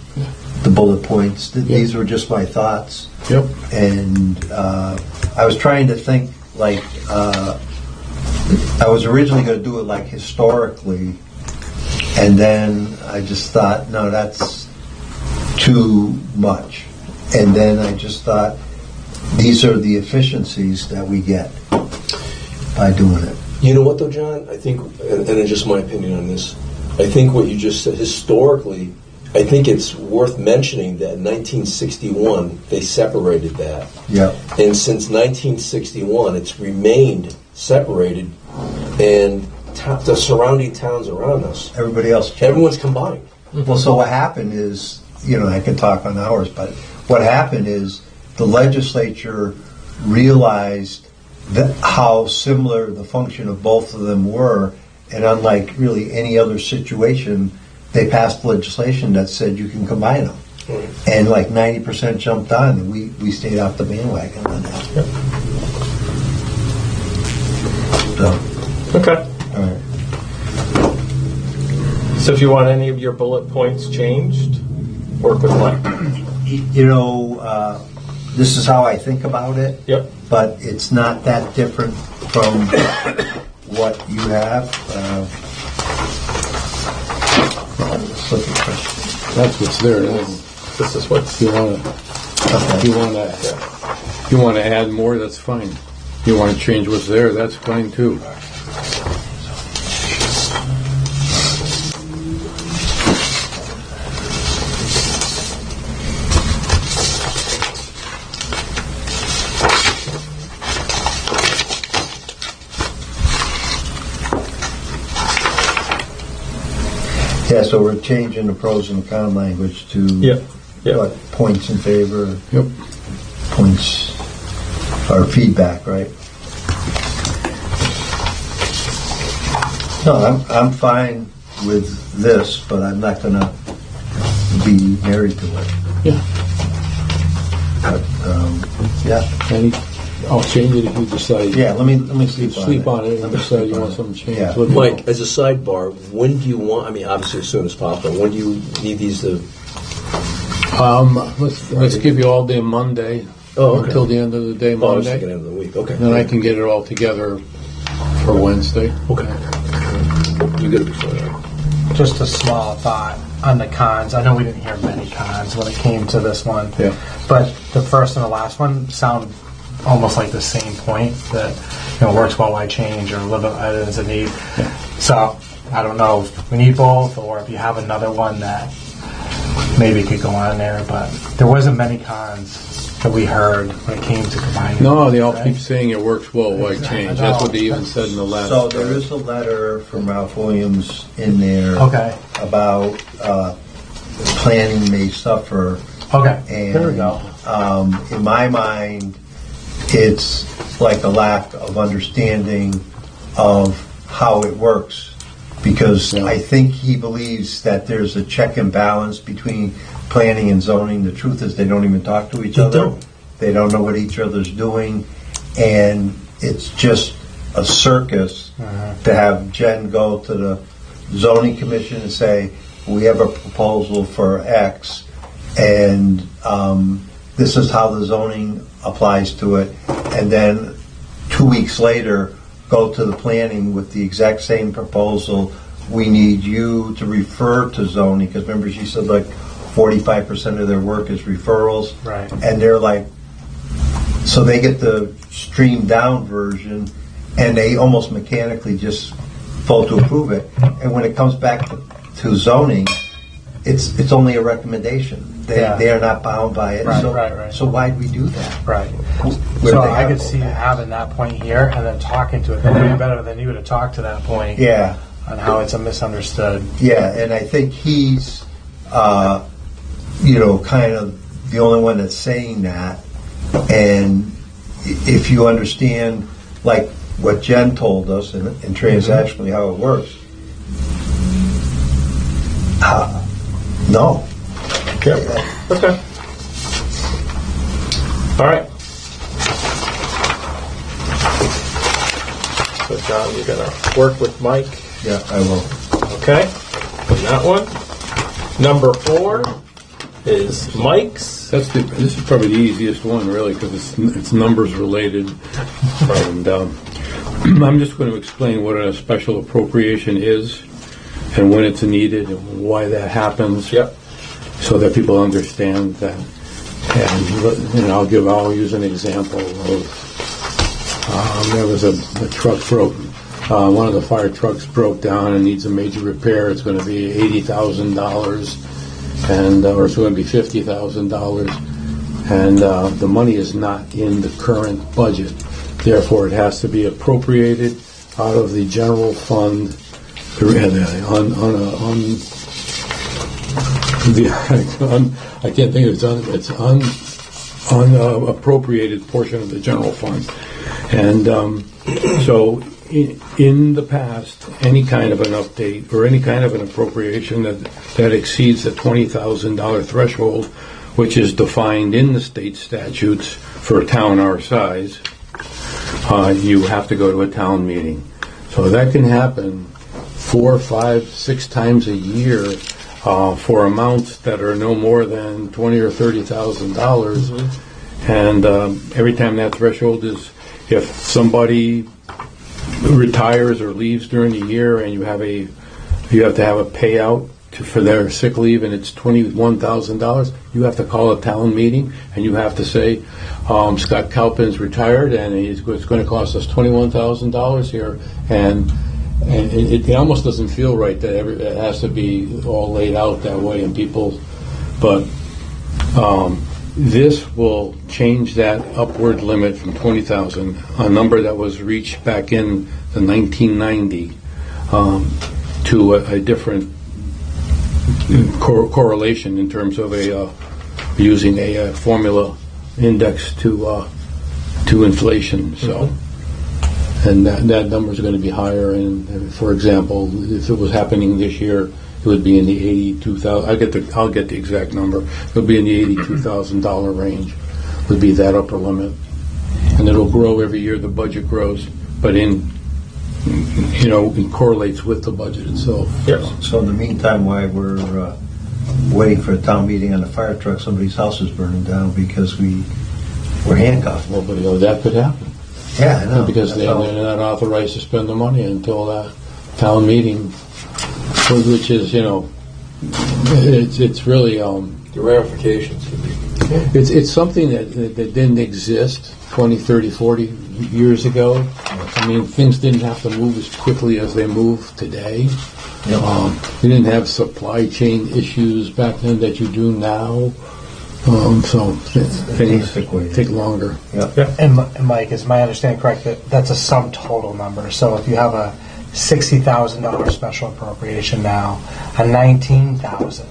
the bullet points. These were just my thoughts. Yep. And I was trying to think like I was originally going to do it like historically, and then I just thought, no, that's too much. And then I just thought, these are the efficiencies that we get by doing it. You know what, though, John? I think, and it's just my opinion on this, I think what you just said, historically, I think it's worth mentioning that in 1961, they separated that. Yeah. And since 1961, it's remained separated, and the surrounding towns around us, Everybody else changed. everyone's combined. Well, so what happened is, I could talk on hours, but what happened is the legislature realized that how similar the function of both of them were, and unlike really any other situation, they passed legislation that said you can combine them. And like 90% jumped on, and we stayed off the bandwagon on that. So, Okay. all right. So if you want any of your bullet points changed, work with Mike. This is how I think about it. Yep. But it's not that different from what you have. That's what's there. This is what's. If you want to add more, that's fine. If you want to change what's there, that's fine too. Yeah, so we're changing the pros and con language to Yep. what, points in favor, Yep. points, or feedback, right? No, I'm fine with this, but I'm not going to be married to it. Yeah. But, yeah. I'll change it if you decide. Yeah, let me sleep on it. and decide you want something changed. Yeah. Let me know. Mike, as a sidebar, when do you want, I mean, obviously as soon as possible, when do you need these to, Let's give you all day Monday Oh, okay. until the end of the day I was Monday. thinking end of the week, okay. Then I can get it all together for Wednesday. Okay. You get it before that. Just a small thought on the cons. I know we didn't hear many cons when it came to this one. Yeah. But the first and the last one sound almost like the same point that, works well, why change, or a little bit as a need. So I don't know if we need both, or if you have another one that maybe could go on there, but there wasn't many cons that we heard when it came to combining. No, they all right? keep saying it works well. Why change? That's what they even said in the last. So there is a letter from Ralph Williams in there Okay. about planning may suffer. Okay. And There we go. in my mind, it's like a lack of understanding of how it works. Because Yeah. I think he believes that there's a check and balance between planning and zoning. The truth is they don't even talk to each They other. don't. They don't know what each other's doing. And it's just a circus to have Jen go to the zoning commission and say, we have a proposal for X, and this is how the zoning applies to it. And then 2 weeks later, go to the planning with the exact same proposal. We need you to refer to zoning, because remember she said like 45% of their work is referrals. Right. And they're like, so they get the streamed down version, and they almost mechanically just vote to approve it. And when it comes back to zoning, it's only a recommendation. They are not bound by it. Right, so, right. So why'd we do that? Right. Where So they I have could see having that point here and then talking to it. That would be better than you to talk to that point. Yeah. On how it's a misunderstood. Yeah, and I think he's, kind of the only one that's saying that. And if you understand, like what Jen told us, and transactionally how it works, no. Yeah. Okay. All right. So John, you're gonna work with Mike. Yeah, I will. Okay. On that one. Number 4 is Mike's. This is probably the easiest one, really, because it's numbers related. And I'm just going to explain what a special appropriation is and when it's needed and why that happens. Yep. So that people understand that. And I'll use an example of there was a truck broke. One of the fire trucks broke down and needs a major repair. It's going to be $80,000, and or it's going to be $50,000, and the money is not in the current budget. Therefore, it has to be appropriated out of the general fund I can't think of it's unappropriated portion of the general fund, and so. In the past, any kind of an update or any kind of an appropriation that exceeds the $20,000 threshold, which is defined in the state statutes for a town our size, you have to go to a town meeting. So that can happen 4, 5, 6 times a year for amounts that are no more than $20,000 or $30,000. And every time that threshold is, if somebody retires or leaves during the year, and you have to have a payout for their sick leave, and it's $21,000. You have to call a town meeting, and you have to say, Scott Calpin's retired, and it's going to cost us $21,000 here, and it almost doesn't feel right that it has to be all laid out that way, and people, but. This will change that upward limit from 20,000, a number that was reached back in the 1990, to a different correlation in terms of using a formula index to inflation. So, and that number is going to be higher. And for example, if it was happening this year, it would be in the $82,000. I'll get the exact number. It'll be in the $82,000 range. Would be that upper limit, and it'll grow every year. The budget grows, but it correlates with the budget itself. Yes. So in the meantime, while we're waiting for a town meeting on the fire truck, somebody's house is burning down because we're handcuffed. Well, but that could happen. Yeah, I know. Because they're not authorized to spend the money until that town meeting. Which is, it's really The ramifications could be. it's something that didn't exist 20, 30, 40 years ago. I mean, things didn't have to move as quickly as they move today. You didn't have supply chain issues back then that you do now. So things take longer. Yeah. And Mike, is my understanding correct that that's a sum total number? So if you have a $60,000 special appropriation now, a $19,000,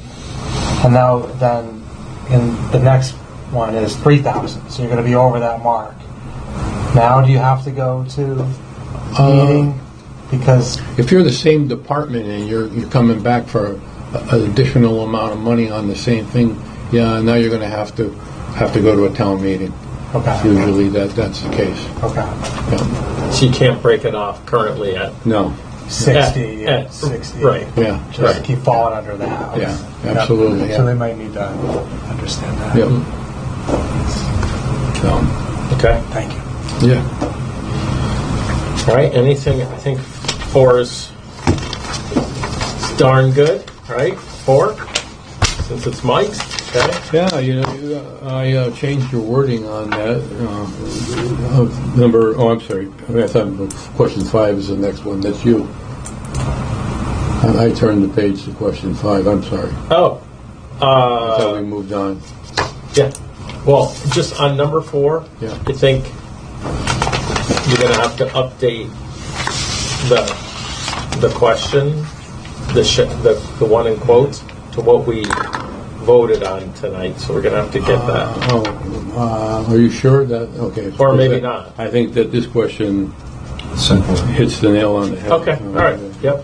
and now then in the next one is $3,000, so you're going to be over that mark. Now, do you have to go to a meeting? Because if you're the same department and you're coming back for an additional amount of money on the same thing, now you're going to have to go to a town meeting. okay, Usually that's the case. okay, Yeah. So you can't break it off currently at 60, at 60, right. Yeah. Just keep falling under that. Yeah, absolutely. So they might need to understand that. Yep. So, Okay. Thank you. yeah. All right. Anything? I think 4 is darn good. Right? 4, since it's Mike's. Okay. Yeah, I changed your wording on that. I'm sorry. I thought question 5 is the next one. That's you. I turned the page to question 5. I'm sorry. Oh, I thought we moved on. yeah. Well, just on number 4, Yeah. I think you're going to have to update the question, the one in quotes, to what we voted on tonight. So we're going to have to get that. Are you sure that? Okay. Or maybe not. I think that this question Simple. hits the nail on the head. Okay, all right, yep.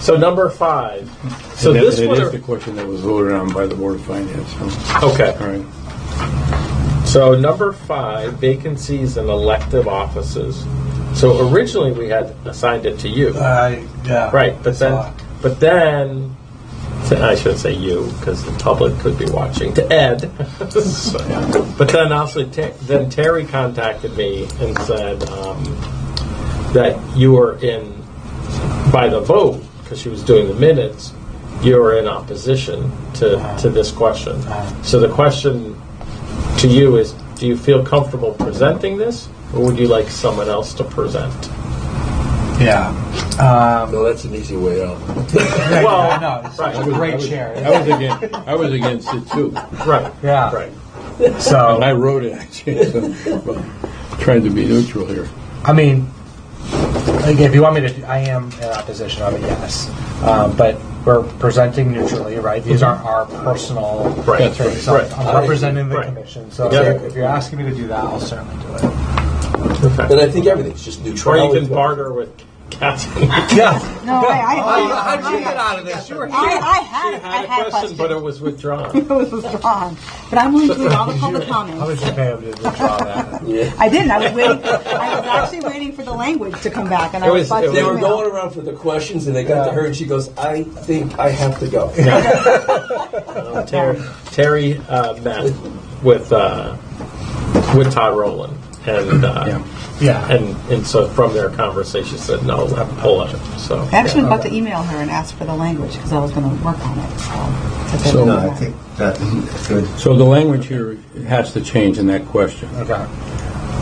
So number 5. So And this it one, is the question that was voted on by the Board of Finance. So. okay. All right. So number 5, vacancies in elective offices. So originally we had assigned it to you, Yeah. right? But then I shouldn't say you because the public could be watching. To Ed, but then also then Terry contacted me and said that you were in by the vote because she was doing the minutes. You were in opposition to this question. So the question to you is, do you feel comfortable presenting this, or would you like someone else to present? Yeah. No, that's an easy way out. Well, no, it's right. a great chair. I was against it too. Right. Yeah. Right. So, And I wrote it actually. So, well, trying to be neutral here. I mean, like, if you want me to, I am in opposition of it, yes. But we're presenting neutrally, right? These aren't our personal Right. things. So Right. I'm representing the Right. commission. So Yeah. if you're asking me to do that, I'll certainly do it. Okay. And I think everything's just Or neutral. you can barter with Kathy. Yeah. No, How'd you get out of this? You were I had a question, but it was withdrawn. It was withdrawn. But I'm willing to read all the public How comments. would you pay him to withdraw that? Yeah. I didn't. I was waiting. I was actually waiting for the language to come back, and I It was was- about to They were email. going around for the questions, and they got to her, and she goes, "I think I have to go." Terry met with Todd Rowland, and Yeah. and so from their conversation said no, pull it. So I actually about to email her and ask for the language because I was going to work on it. So, No, I think that's good. So the language here has to change in that question. Okay.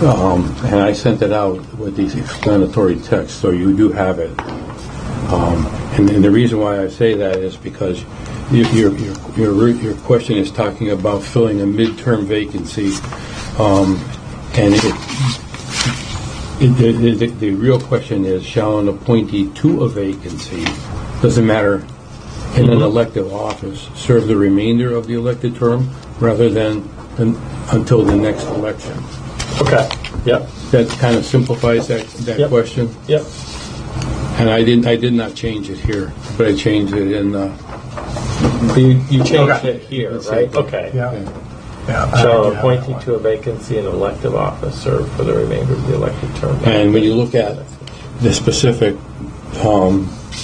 And I sent it out with these explanatory text, so you do have it. And the reason why I say that is because your question is talking about filling a midterm vacancy, and the real question is, shall an appointee to a vacancy, doesn't matter, in an elective office, serve the remainder of the elected term rather than until the next election? okay, yep, That kind of simplifies that Yep. question. yep, And I did not change it here, but I changed it in. you changed Okay. it here, That's right? it. Okay. Yeah. Yeah. Shall Yeah, an appointee that to a vacancy in an elective office serve for the remainder of the elected term? And when you look at the specific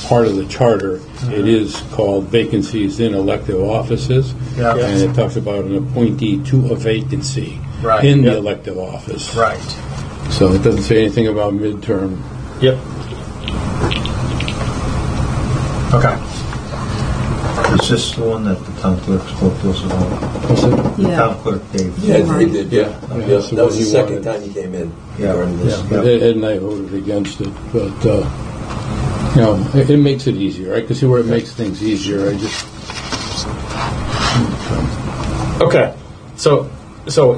part of the charter, it is called vacancies in elective offices, Yeah. and it talks about an appointee to a vacancy Right. in the Yep. elective office. Right. So it doesn't say anything about midterm. Yep. Okay. Is this the one that the town clerk spoke to us about? What's it? The Yeah. town clerk, Dave. Yeah, they did. Yeah. Yeah, Yeah, that so was the he second wanted- time he came in. Yeah. regarding this. Yeah, but Ed and I voted against it, but it makes it easier. I can see where it makes things easier. I just Okay. So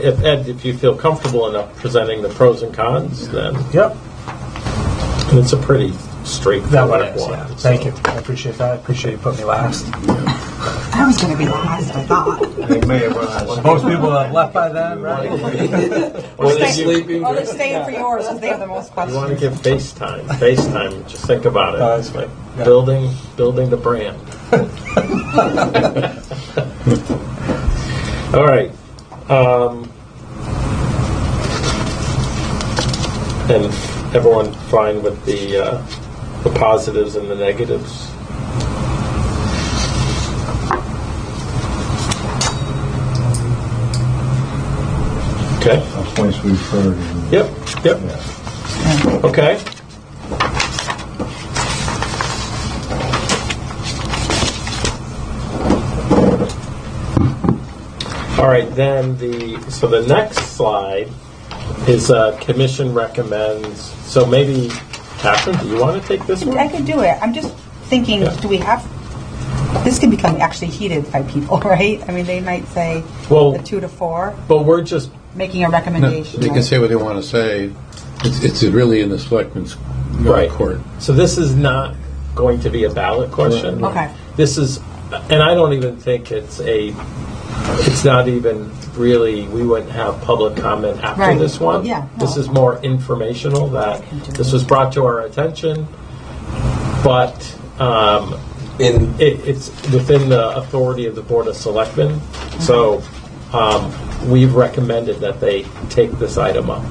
if Ed, if you feel comfortable enough presenting the pros and cons, then Yep. it's a pretty That straightforward one is. one. Yeah. Thank you. I appreciate that. I appreciate you putting me last. I was going to be last, I thought. They may have run out of Most people have left by then, right? Or they're sleeping. Oh, they're staying for yours because they have the most You want to questions. give FaceTime, just think about it. Oh, It's like yeah. building the brand. All right. And everyone fine with the positives and the negatives? Okay. points referred. and- Yep. Yep. Yeah. Okay. All right, then so the next slide is commission recommends. So maybe Catherine, do you want to take this I one? could do it. I'm just thinking, Yeah. do we have, this can become actually heated by people, right? I mean, they might say Well- the 2 to 4, But we're just, making a No, recommendation. they can right? say what they want to say. It's really in the selectmen's right. court. So this is not going to be a ballot question. Okay. This is, and I don't even think it's not even really, we wouldn't have public comment after Right. this one. Well, yeah, This no. is more informational that this was brought to our attention, but it's within the authority of the Board of Selectmen. So we've recommended that they take this item up.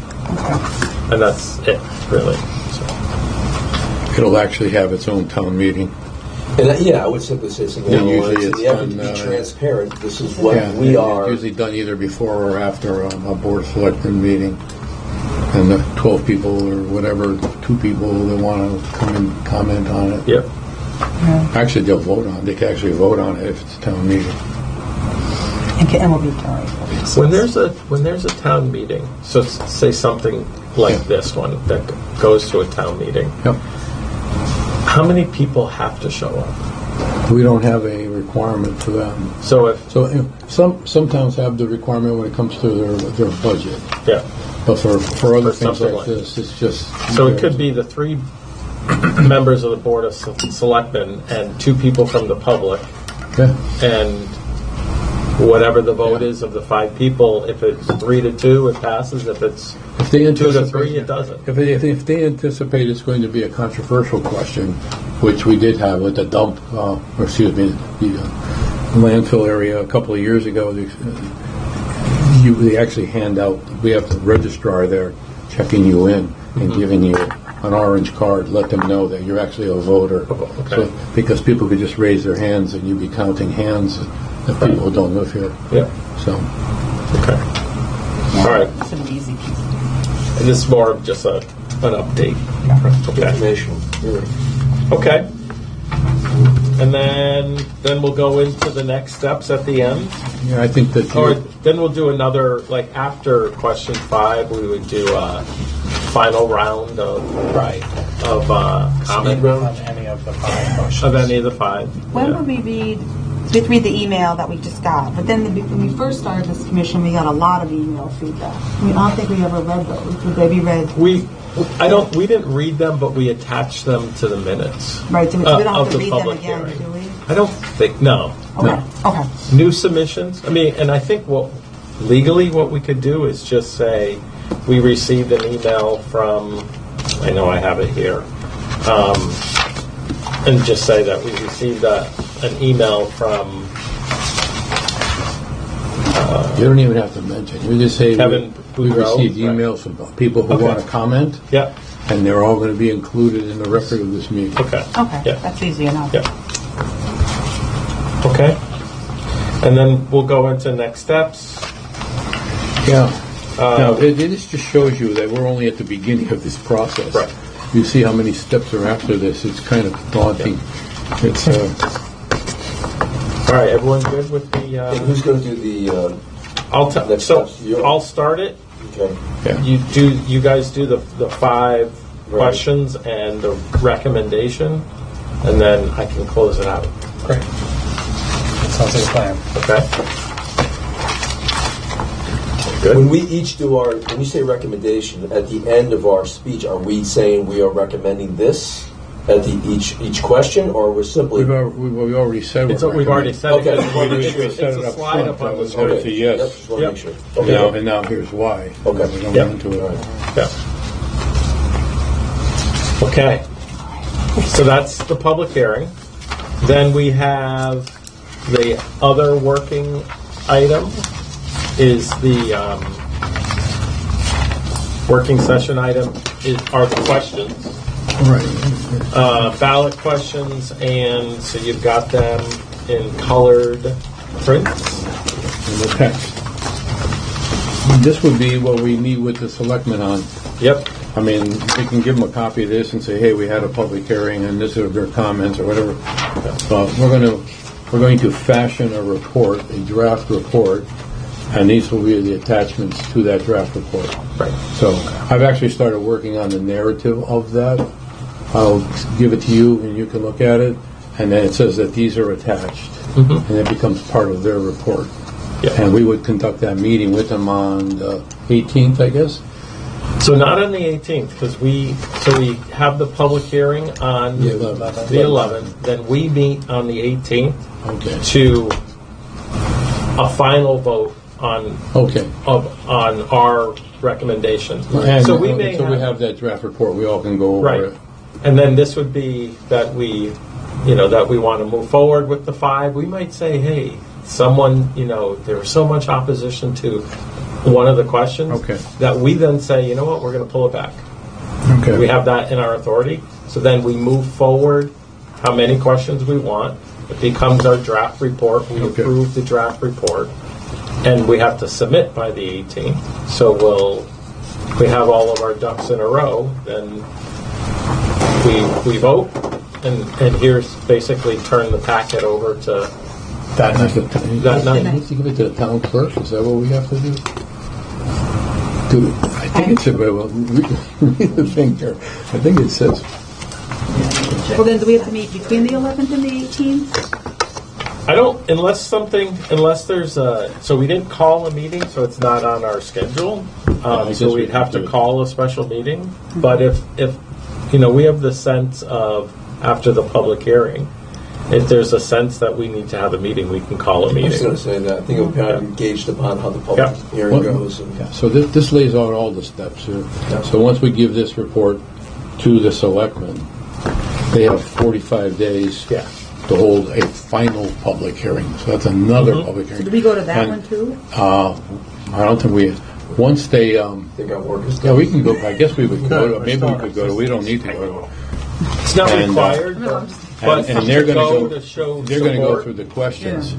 And that's it, really. So. It'll actually have its own town meeting. And I would simply say something Yeah, along the usually lines, in it's the effort to done, be transparent, this is what Yeah, we it's are. usually done either before or after a board of selectmen meeting. And the 12 people or whatever, 2 people that want to come and comment on it. Yep. Actually, they'll vote on it. They can actually vote on it if it's a town meeting. And we'll be sorry. When there's a town meeting, so say something like this one that goes to a town meeting, Yep. how many people have to show up? We don't have a requirement for them. So if So some towns have the requirement when it comes to their budget. yeah, But for other For things something like like this, it's just... so it could be the 3 members of the Board of Selectmen and 2 people from the public, Yeah. and whatever the vote is of the 5 people. If it's 3 to 2, it passes. If it's If they 2 to 3, it doesn't. If they anticipate it's going to be a controversial question, which we did have with the dump, the landfill area a couple of years ago, they actually hand out, we have the registrar there checking you in and giving you an orange card, let them know that you're actually a voter. Okay. So, because people could just raise their hands and you'd be counting hands that people don't live here. Yeah. So, Okay. All right. It's an easy piece. And this is more of just an update. Okay. Information. Okay. And then we'll go into the next steps at the end. yeah, I think that Or then we'll do another, like after question 5, we would do a final round of comment On any of the 5 questions. of any of the 5. When Yeah. would we read? We'd read the email that we just got, but then when we first started this commission, we got a lot of email feedback. I mean, I don't think we ever read those. Would they be read? We didn't read them, but we attached them to the minutes. Right, so we don't have of to the read them public again, hearing. do we? I don't think, no. Okay, okay. New submissions, I mean, and I think legally what we could do is just say, we received an email from, I know I have it here, and just say that we received an email from you don't even have to mention. You just say Kevin we Boudreau, received right. emails from people who Okay. want to comment, yeah, and they're all going to be included in the record of this meeting. okay. Okay, Yeah. that's easy enough. Yeah. Okay. And then we'll go into next steps. Yeah. Now, this just shows you that we're only at the beginning of this process. Right. You see how many steps are after this. It's kind of daunting. It's All right, everyone good with the? And who's going to do the? I'll tell. Next So steps, you. I'll start it. Okay. yeah. You guys do the 5 Right. questions and the recommendation, and then I can close it out. Great. That sounds like a plan. Okay. When we each do when you say recommendation, at the end of our speech, are we saying we are recommending this at each question, or we're simply? We've already said We've already said Okay. it. We It's set it a up slide front. up on That the was screen. good. It's a yes. Yep, just want to Yep. make sure. And now here's why. Okay. We're going Yep. into it. All right. Yeah. Okay. So that's the public hearing. Then we have the other working item is the working session item are the questions. Right. Ballot questions, and so you've got them in colored prints. And the text. This would be what we meet with the selectmen on. Yep. I mean, we can give them a copy of this and say, hey, we had a public hearing and this are their comments or whatever. We're going to fashion a report, a draft report, and these will be the attachments to that draft report. Right. So I've actually started working on the narrative of that, I'll give it to you and you can look at it, and then it says that these are attached, and it becomes part of their report. Yeah. And we would conduct that meeting with them on the 18th, I guess? So not on the 18th, because we have the public hearing on The 11th. the 11th, then we meet on the 18th Okay. to a final vote on Okay. on our recommendation. And So we may until we have that draft report, we all can go over right, it. and then this would be that we want to move forward with the 5. We might say, hey, someone, there was so much opposition to one of the questions Okay. that we then say, you know what, we're going to pull it back. Okay. We have that in our authority. So then we move forward how many questions we want. It becomes our draft report. We Okay. approve the draft report. And we have to submit by the 18th. So we have all of our ducks in a row. Then we vote. And here's basically turn the packet over to That That's night. that night. We have to give it to the town clerk. Is that what we have to do? I think it should be. Well, read the thing here. I think it says. Well, then do we have to meet between the 11th and the 18th? I don't, unless there's so we didn't call a meeting, so it's not on our schedule. I guess So we we'd have could to do it. call a special meeting. But if we have the sense of, after the public hearing, if there's a sense that we need to have a meeting, we can call a I was going meeting. to say that. I think it would kind of engaged upon how the public Yeah. hearing Well, goes. And Yeah, so this lays out all the steps here. Yeah. So once we give this report to the selectmen, they have 45 days Yeah. to hold a final public hearing. So that's another public hearing. Do we go to that And, one too? I don't think we. Once they. I think our work is Yeah, done. we can go. I guess we would go. Good, To, we're maybe we still- could go. To, we don't need to go. It's not And, required, No, I'm just- but And they're going to go. to show They're going to go support. through the questions,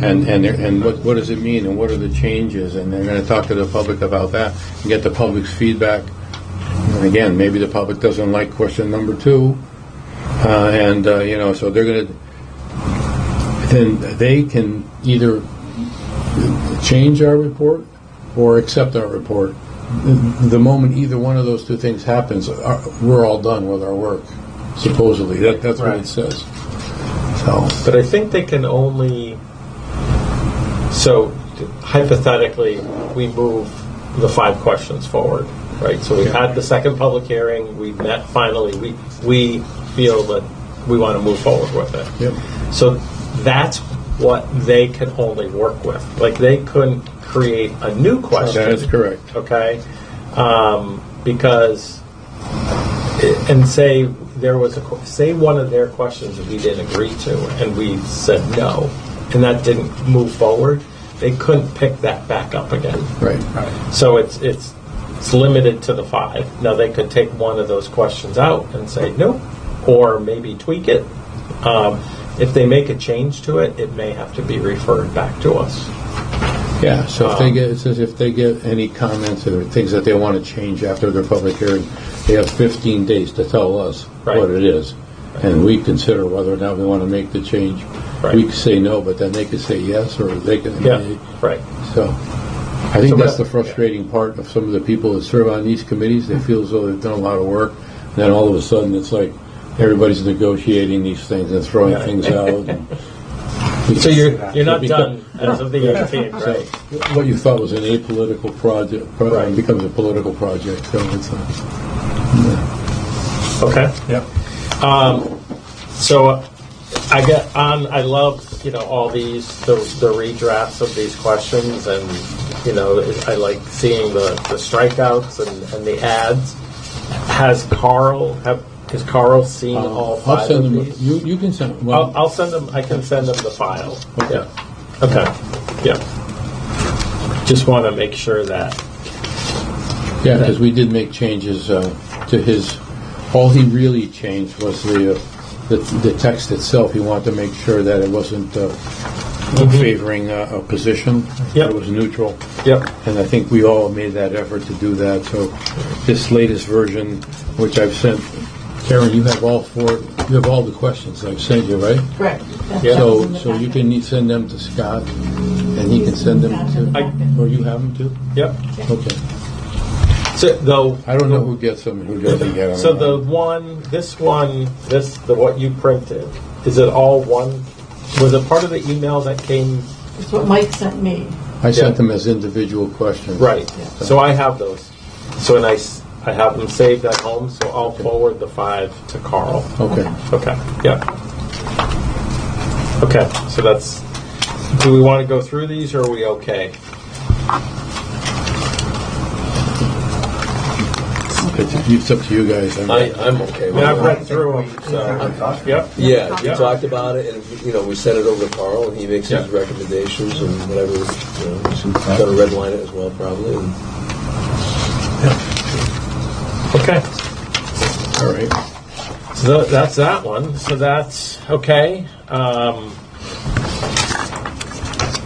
and what does it mean, and what are the changes, and they're going to talk to the public about that, and get the public's feedback. And again, maybe the public doesn't like question number 2, so they're going to. Then they can either change our report or accept our report. The moment either one of those two things happens, we're all done with our work. Supposedly, that's what Right. it says. So, But I think they can only. So hypothetically, we move the 5 questions forward, right? So we've had the second public hearing. We met finally. We feel that we want to move forward with it. yep. So that's what they can only work with. Like they couldn't create a new question. That is correct. Okay, because and say there was say one of their questions that we didn't agree to, and we said no, and that didn't move forward. They couldn't pick that back up again. Right. So it's limited to the 5. Now they could take one of those questions out and say no, or maybe tweak it. If they make a change to it, it may have to be referred back to us. Yeah. So if they get, it says if they get any comments or things that they want to change after their public hearing, they have 15 days to tell us Right. what it is, and we consider whether or not we want to make the change. Right. We could say no, but then they could say yes, or they could. Yeah, right. So, I think So that's that- the frustrating part of some of the people that serve on these committees. They feel as though they've done a lot of work, and then all of a sudden it's like everybody's negotiating these things and throwing Yeah. things out. And So you're not Because- done as of the 18th, So right? what you thought was an apolitical project Right. becomes a political project. So it's Okay. Yep. So I love, all the redrafts of these questions, and, I like seeing the strikeouts and the ads. Has Carl seen all 5 I'll send of them. these? You can send. Well, I'll send them. I can send them the file. Okay. Yeah. Okay. Yeah. Just want to make sure that. yeah, because we did make changes to his. All he really changed was the text itself. He wanted to make sure that it wasn't favoring a position. Yep. It was neutral. Yep. And I think we all made that effort to do that. So this latest version, which I've sent, Karen, you have all 4. You have all the questions I've sent you, right? Correct. Yeah. So you can send them to Scott, and he can send them to. Or you have them too? Yep. Okay. So though, I don't know who gets them and who doesn't get them. so the what you printed, is it all one? Was it part of the email that came? It's what Mike sent me. I sent them as individual questions. Right. So I have those. So and I have them saved at home. So I'll forward the 5 to Carl. Okay. Okay. Yeah. Okay. So that's. Do we want to go through these, or are we okay? It's up to you guys. I'm okay I with mean, I've it. read through them. So. Yep. Yeah, we Yeah. talked about it, and we sent it over to Carl, and he makes his Yeah. recommendations and whatever. He's got to redline it as well, probably. And Okay. All right. So that's that one. So that's okay.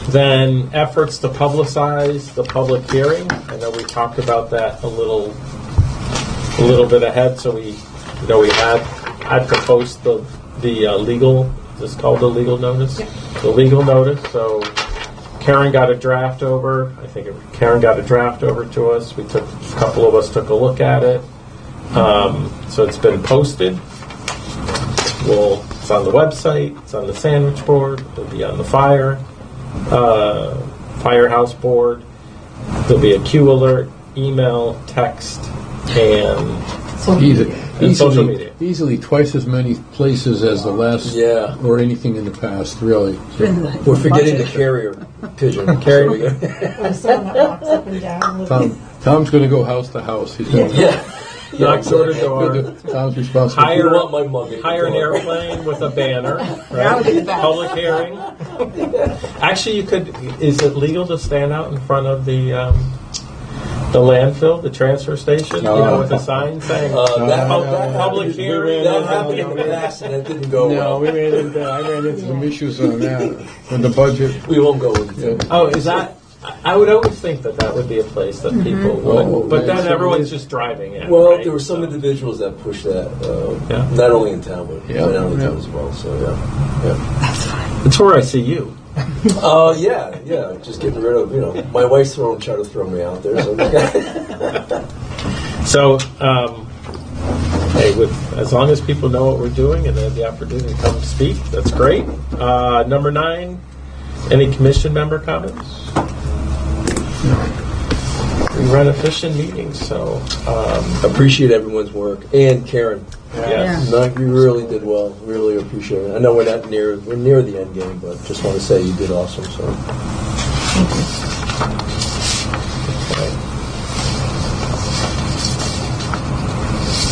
Then efforts to publicize the public hearing. I know we talked about that a little bit ahead. So we had to post the legal. Is this called the legal notice? Yeah. The legal notice. So Karen got a draft over. Karen got a draft over to us. A couple of us took a look at it. So it's been posted. It's on the website. It's on the sandwich board. It'll be on the firehouse board. There'll be a Q alert, email, text, and social media. Easily twice as many places as the last, or anything in the past. Really. we're forgetting the carrier pigeon. I saw that walks up and down. Tom's going to go house to house. He's going to Knock door to door. Tom's responsible. You don't want my mug. Hire an airplane with a banner. That would be Right? the best. Public hearing. Actually, you could. Is it legal to stand out in front of the landfill, the transfer station, with a sign saying public hearing? That happened in the past, and it didn't go well. I ran into some issues on that with the budget. We won't go into it. Oh, is that? I would always think that would be a place that people would, Oh, but then man. everyone's just driving in. Well, right? there were some individuals that pushed that, Yeah. not only in town, but Yeah. out of Yeah. town as well. So, It's where I see you. yeah. Just getting rid of, my wife's trying to throw me out there. So. So, hey, as long as people know what we're doing and they have the opportunity to come speak, that's great. Number 9, any commission member comments? We run efficient meetings, so Appreciate everyone's work, and Karen. yes. No, you really did well. Really appreciate it. I know we're near the end game, but just want to say you did awesome. So.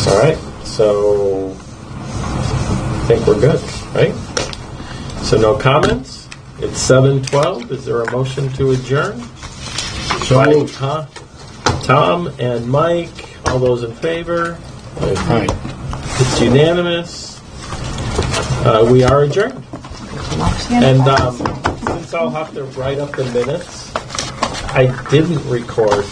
All right, so I think we're good, right? So no comments. It's 7:12. Is there a motion to adjourn? So By moved. Tom and Mike, all those in favor? Hi. It's unanimous. We are adjourned. And since I'll have to write up the minutes, I didn't record